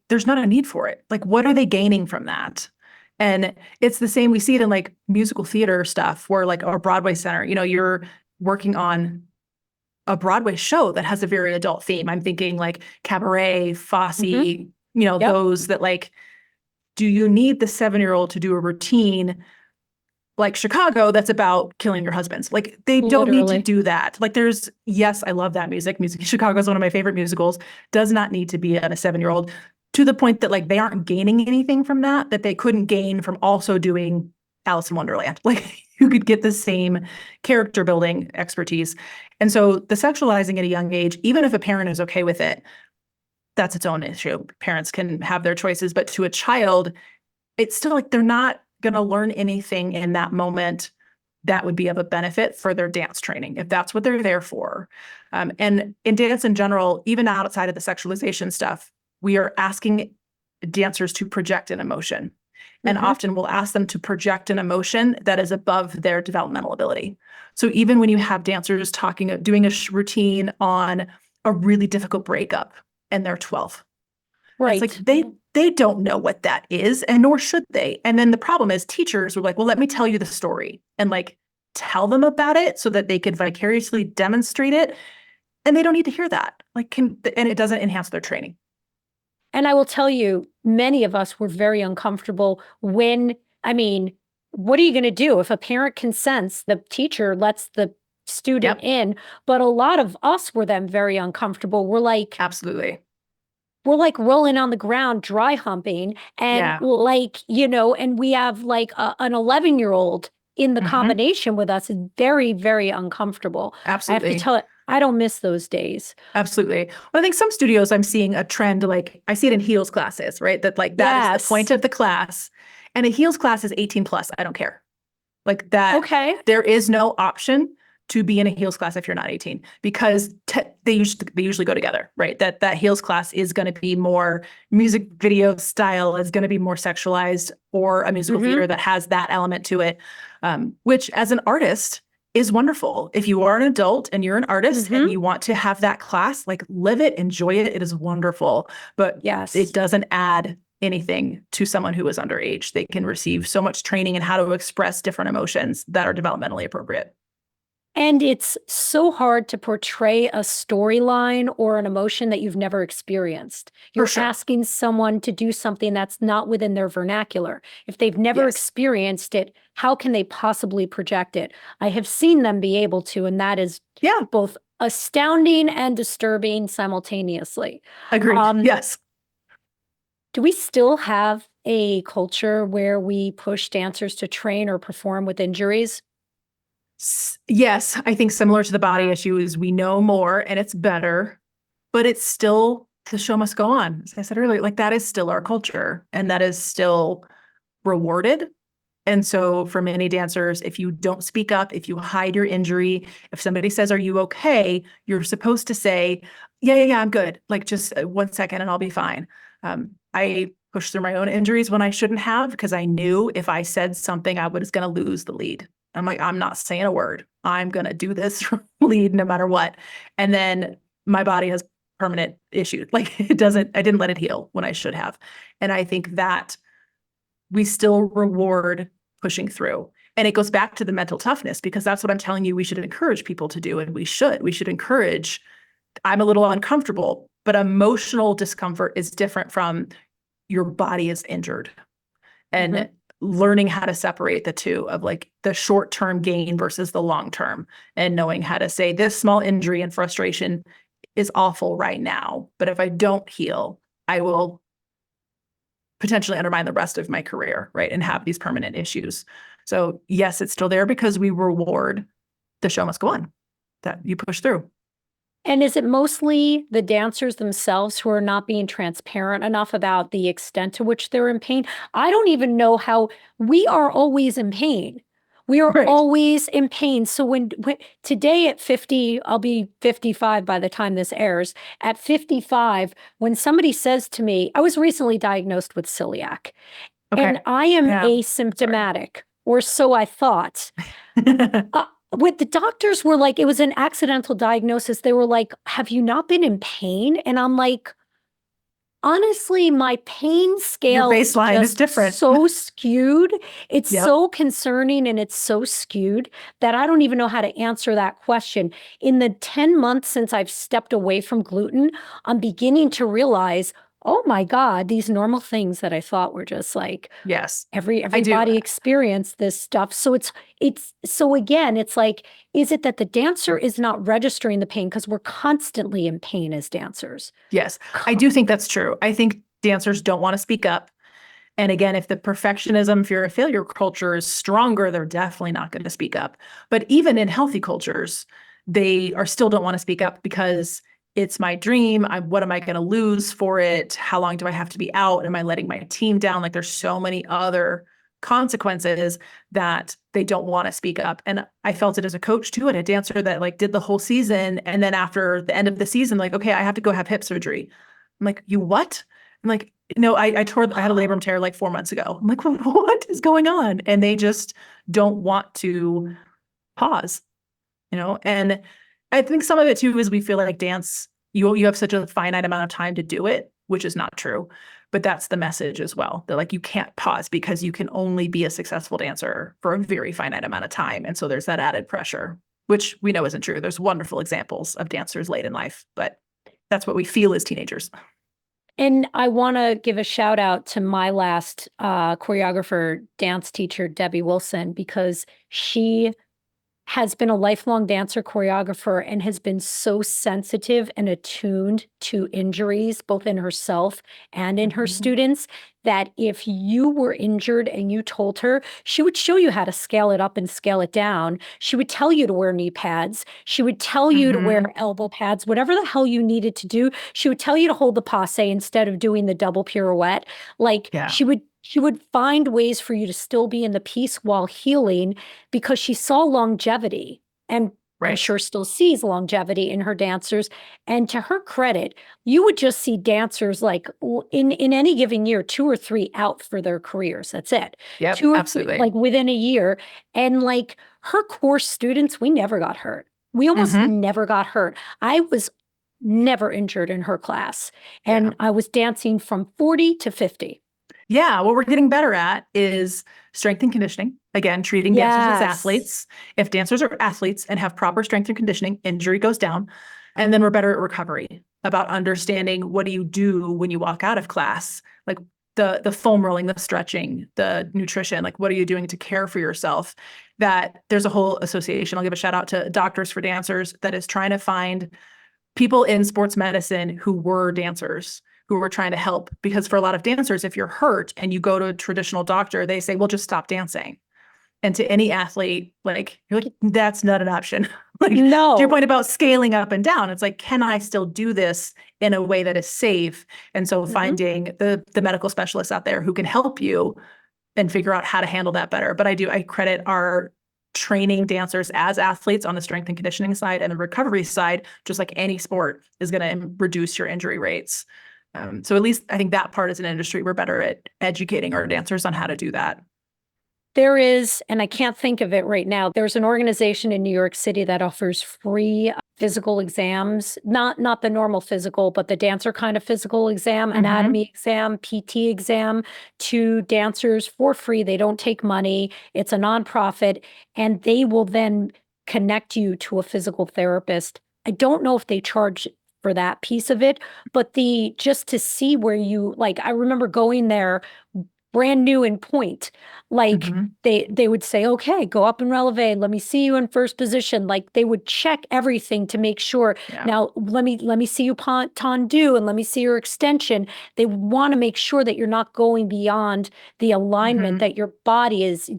there's not a need for it. Like, what are they gaining from that? And it's the same, we see it in like musical theater stuff where like our Broadway center, you're working on a Broadway show that has a very adult theme. I'm thinking like Cabaret, Fosse, those that like, do you need the 7-year-old to do a routine like Chicago that's about killing your husbands? Like they don't need to do that. Like yes, I love that music. Chicago is one of my favorite musicals. Does not need to be on a 7-year-old. to the point that like they aren't gaining anything from that they couldn't gain from also doing Alice in Wonderland. Like you could get the same character building expertise. And so the sexualizing at a young age, even if a parent is okay with it, that's its own issue. Parents can have their choices, but to a child, it's still like they're not going to learn anything in that moment that would be of a benefit for their dance training, if that's what they're there for. And in dance in general, even outside of the sexualization stuff, we are asking dancers to project an emotion. And often we'll ask them to project an emotion that is above their developmental ability. So even when you have dancers doing a routine on a really difficult breakup and they're 12, Right. it's like they don't know what that is, and nor should they. And then the problem is teachers were like, well, let me tell you the story and like tell them about it so that they could vicariously demonstrate it. And they don't need to hear that. And it doesn't enhance their training. And I will tell you, many of us were very uncomfortable when, I mean, what are you going to do if a parent consents, the teacher lets the student in? But a lot of us were then very uncomfortable. Absolutely. We're like rolling on the ground, dry humping, and and we have like an 11-year-old in the combination with us is very, very uncomfortable. Absolutely. I have to tell it, I don't miss those days. Absolutely. Well, I think some studios I'm seeing a trend, like I see it in heels classes, right? That like that is the point of the class. And a heels class is 18 plus. I don't care. Like that. Okay. There is no option to be in a heels class if you're not 18 because they usually go together, right? That heels class is going to be more music video style, is going to be more sexualized, or a musical theater that has that element to it, which as an artist is wonderful. If you are an adult and you're an artist and you want to have that class, like live it, enjoy it. It is wonderful, but it doesn't add anything to someone who is underage. They can receive so much training in how to express different emotions that are developmentally appropriate. And it's so hard to portray a storyline or an emotion that you've never experienced. You're asking someone to do something that's not within their vernacular. If they've never experienced it, how can they possibly project it? I have seen them be able to, and that is both astounding and disturbing simultaneously. Agreed. Yes. Do we still have a culture where we push dancers to train or perform with injuries? Yes, I think similar to the body issue is we know more and it's better, but it's still, the show must go on. As I said earlier, like that is still our culture and that is still rewarded. And so for many dancers, if you don't speak up, if you hide your injury, if somebody says, are you okay? You're supposed to say, yeah, I'm good. Like just 1 second and I'll be fine. I pushed through my own injuries when I shouldn't have because I knew if I said something, I was going to lose the lead. I'm like, I'm not saying a word. I'm going to do this lead no matter what. And then my body has permanent issues. Like I didn't let it heal when I should have. And I think that we still reward pushing through. And it goes back to the mental toughness because that's what I'm telling you we should encourage people to do. And we should encourage, I'm a little uncomfortable, but emotional discomfort is different from your body is injured. And learning how to separate the two of like the short-term gain versus the long-term and knowing how to say this small injury and frustration is awful right now. But if I don't heal, I will potentially undermine the rest of my career, right? And have these permanent issues. So yes, it's still there because we reward the show must go on, that you push through. And is it mostly the dancers themselves who are not being transparent enough about the extent to which they're in pain? I don't even know how we are always in pain. We are always in pain. So when today at 50, I'll be 55 by the time this airs. At 55, when somebody says to me, I was recently diagnosed with celiac, and I am asymptomatic, or so I thought. What the doctors were like, it was an accidental diagnosis. They were like, have you not been in pain? And I'm like, honestly, my pain scale Your baseline is different. So skewed. It's so concerning and it's so skewed that I don't even know how to answer that question. In the 10 months since I've stepped away from gluten, I'm beginning to realize, oh my God, these normal things that I thought were just like, everybody experienced this stuff. So so again, it's like, is it that the dancer is not registering the pain because we're constantly in pain as dancers? Yes, I do think that's true. I think dancers don't want to speak up. And again, if the perfectionism, fear of failure culture is stronger, they're definitely not going to speak up. But even in healthy cultures, they are still don't want to speak up because it's my dream. What am I going to lose for it? How long do I have to be out? Am I letting my team down? Like there's so many other consequences that they don't want to speak up. And I felt it as a coach too, and a dancer that like did the whole season. And then after the end of the season, like, okay, I have to go have hip surgery. I'm like, you what? I'm like, no, I had a labrum tear like 4 months ago. I'm like, what is going on? And they just don't want to pause, and I think some of it too is we feel like dance, you have such a finite amount of time to do it, which is not true. But that's the message as well. That like you can't pause because you can only be a successful dancer for a very finite amount of time. And so there's that added pressure, which we know isn't true. There's wonderful examples of dancers late in life, but that's what we feel as teenagers. And I want to give a shout out to my last choreographer, dance teacher, Debbie Wilson, because she has been a lifelong dancer choreographer and has been so sensitive and attuned to injuries, both in herself and in her students, that if you were injured and you told her, she would show you how to scale it up and scale it down. She would tell you to wear knee pads. She would tell you to wear elbow pads, whatever the hell you needed to do. She would tell you to hold the passe instead of doing the double pirouette. Like she would find ways for you to still be in the piece while healing because she saw longevity and I'm sure still sees longevity in her dancers. And to her credit, you would just see dancers like in any given year, 2 or 3 out for their careers. That's it. Yep, 2 or absolutely. 3, like within a year. And like her course students, we never got hurt. We almost never got hurt. I was never injured in her class. And I was dancing from 40 to 50. Yeah, what we're getting better at is strength and conditioning. Again, treating dancers as athletes. If dancers are athletes and have proper strength and conditioning, injury goes down. And then we're better at recovery, about understanding what do you do when you walk out of class, like the foam rolling, the stretching, the nutrition, like what are you doing to care for yourself? That there's a whole association. I'll give a shout out to Doctors for Dancers that is trying to find people in sports medicine who were dancers, who were trying to help. Because for a lot of dancers, if you're hurt and you go to a traditional doctor, they say, well, just stop dancing. And to any athlete, like, you're like, that's not an option. Like, no. To your point about scaling up and down, it's like, can I still do this in a way that is safe? And so finding the medical specialists out there who can help you and figure out how to handle that better. But I credit our training dancers as athletes on the strength and conditioning side, and the recovery side, just like any sport, is going to reduce your injury rates. So at least I think that part as an industry, we're better at educating our dancers on how to do that. There is, and I can't think of it right now, there's an organization in New York City that offers free physical exams, not the normal physical, but the dancer kind of physical exam, anatomy exam, PT exam to dancers for free. They don't take money. It's a nonprofit, and they will then connect you to a physical therapist. I don't know if they charge for that piece of it, but just to see where you, like, I remember going there brand new in point, like they would say, okay, go up and releve, let me see you in first position. Like they would check everything to make sure. Now let me see you tendu, and let me see your extension. They want to make sure that you're not going beyond the alignment that your body is,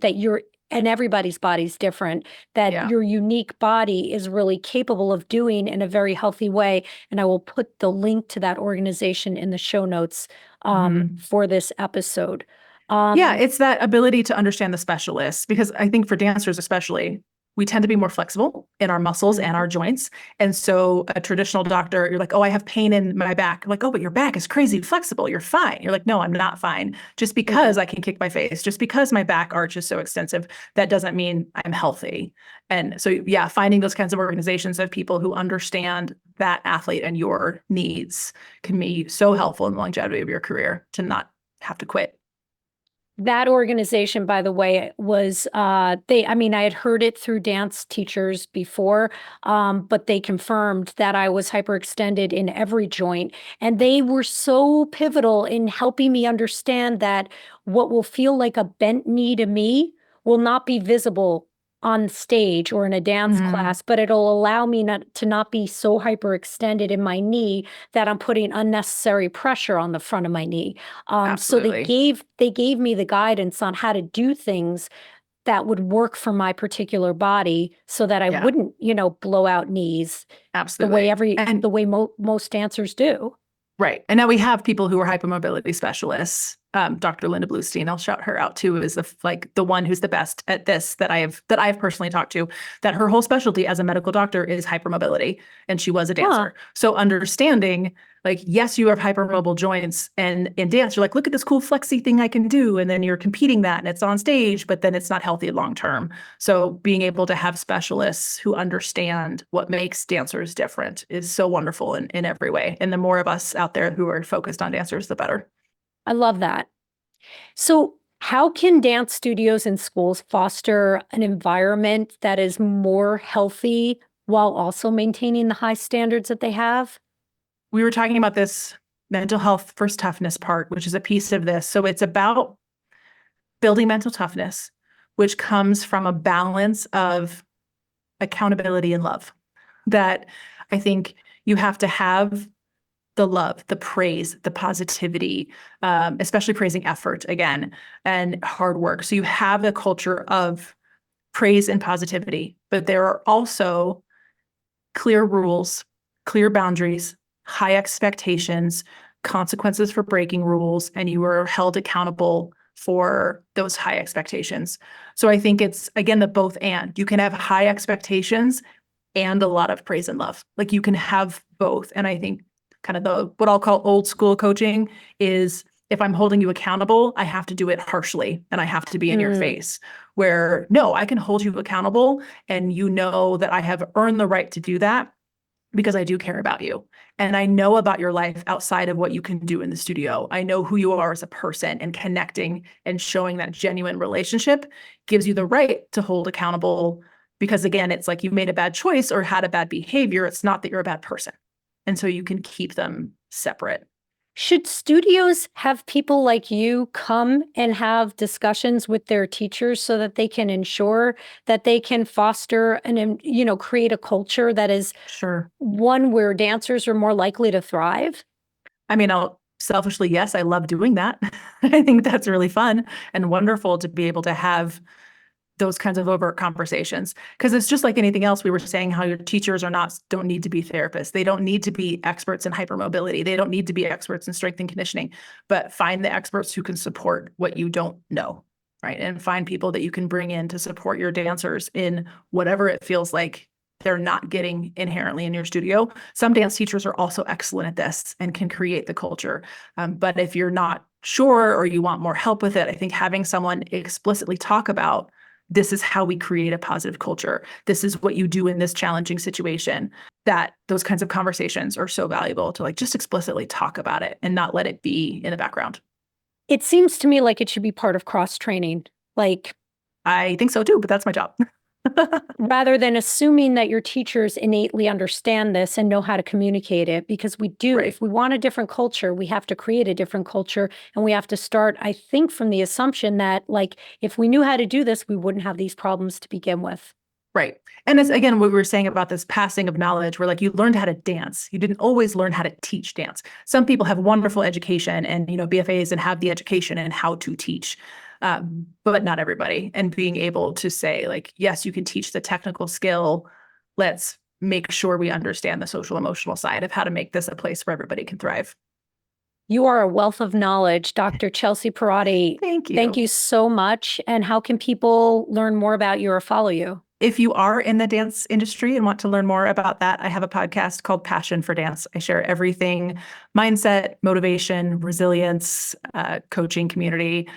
and everybody's body is different, that your unique body is really capable of doing in a very healthy way. And I will put the link to that organization in the show notes for this episode. It's that ability to understand the specialists, because I think for dancers especially, we tend to be more flexible in our muscles and our joints. And so a traditional doctor, you're like, oh, I have pain in my back. Like, oh, but your back is crazy flexible. You're fine. You're like, no, I'm not fine. Just because I can kick my face, just because my back arch is so extensive, that doesn't mean I'm healthy. And so, finding those kinds of organizations of people who understand that athlete and your needs can be so helpful in the longevity of your career to not have to quit. That organization, by the way, was, I had heard it through dance teachers before, but they confirmed that I was hyperextended in every joint. And they were so pivotal in helping me understand that what will feel like a bent knee to me will not be visible on stage or in a dance class, but it'll allow me to not be so hyperextended in my knee that I'm putting unnecessary pressure on the front of my knee. So Absolutely. they gave me the guidance on how to do things that would work for my particular body so that I Yeah, wouldn't, blow out knees absolutely. the way most dancers do. Right. And now we have people who are hypermobility specialists. Dr. Linda Bluestein, I'll shout her out too, is the one who's the best at this that I've personally talked to, that her whole specialty as a medical doctor is hypermobility. And she was a dancer. So understanding, like, yes, you have hypermobile joints, and in dance, you're like, look at this cool flexy thing I can do. And then you're competing that and it's on stage, but then it's not healthy long term. So being able to have specialists who understand what makes dancers different is so wonderful in every way. And the more of us out there who are focused on dancers, the better. I love that. So how can dance studios and schools foster an environment that is more healthy while also maintaining the high standards that they have? We were talking about this mental health versus toughness part, which is a piece of this. So it's about building mental toughness, which comes from a balance of accountability and love. That I think you have to have the love, the praise, the positivity, especially praising effort again, and hard work. So you have a culture of praise and positivity, but there are also clear rules, clear boundaries, high expectations, consequences for breaking rules, and you are held accountable for those high expectations. So I think it's, again, the both and. You can have high expectations and a lot of praise and love. Like, you can have both. And I think kind of what I'll call old school coaching is, if I'm holding you accountable, I have to do it harshly and I have to be in your face. Where no, I can hold you accountable and you know that I have earned the right to do that because I do care about you. And I know about your life outside of what you can do in the studio. I know who you are as a person, and connecting and showing that genuine relationship gives you the right to hold accountable, because again, it's like you made a bad choice or had a bad behavior. It's not that you're a bad person. And so you can keep them separate. Should studios have people like you come and have discussions with their teachers so that they can ensure that they can foster and, create a culture that is Sure. one where dancers are more likely to thrive? I mean, selfishly, yes, I love doing that. I think that's really fun and wonderful to be able to have those kinds of overt conversations, because it's just like anything else. We were saying how your teachers don't need to be therapists. They don't need to be experts in hypermobility. They don't need to be experts in strength and conditioning, but find the experts who can support what you don't know, right? And find people that you can bring in to support your dancers in whatever it feels like they're not getting inherently in your studio. Some dance teachers are also excellent at this and can create the culture. But if you're not sure or you want more help with it, I think having someone explicitly talk about, this is how we create a positive culture, this is what you do in this challenging situation, that those kinds of conversations are so valuable to just explicitly talk about it and not let it be in the background. It seems to me like it should be part of cross-training. I think so too, but that's my job. Rather than assuming that your teachers innately understand this and know how to communicate it, because we do. Right. If we want a different culture, we have to create a different culture, and we have to start, I think, from the assumption that, if we knew how to do this, we wouldn't have these problems to begin with. Right. And it's, again, what we were saying about this passing of knowledge, where you learned how to dance. You didn't always learn how to teach dance. Some people have wonderful education and, BFAs and have the education and how to teach. But not everybody. And being able to say, yes, you can teach the technical skill. Let's make sure we understand the social emotional side of how to make this a place where everybody can thrive. You are a wealth of knowledge, Dr. Chelsea Parati. Thank you. Thank you so much. And how can people learn more about you or follow you? If you are in the dance industry and want to learn more about that, I have a podcast called Passion for Dance. I share everything: mindset, motivation, resilience, coaching community,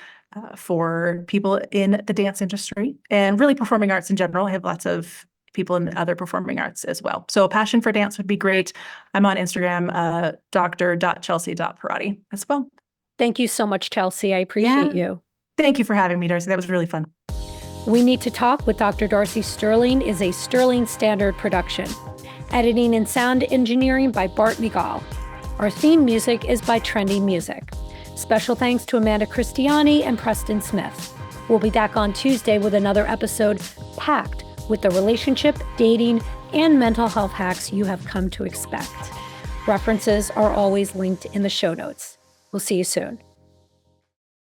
for people in the dance industry and really performing arts in general. I have lots of people in other performing arts as well. So Passion for Dance would be great. I'm on Instagram, dr.chelsea.parati as well. Thank you so much, Chelsea. I appreciate you. Thank you for having me, Darcy. That was really fun. We Need to Talk with Dr. Darcy Sterling is a Sterling Standard production. Editing and sound engineering by Bart Miguel. Our theme music is by Trendy Music. Special thanks to Amanda Christiani and Preston Smith. We'll be back on Tuesday with another episode packed with the relationship, dating, and mental health hacks you have come to expect. References are always linked in the show notes. We'll see you soon.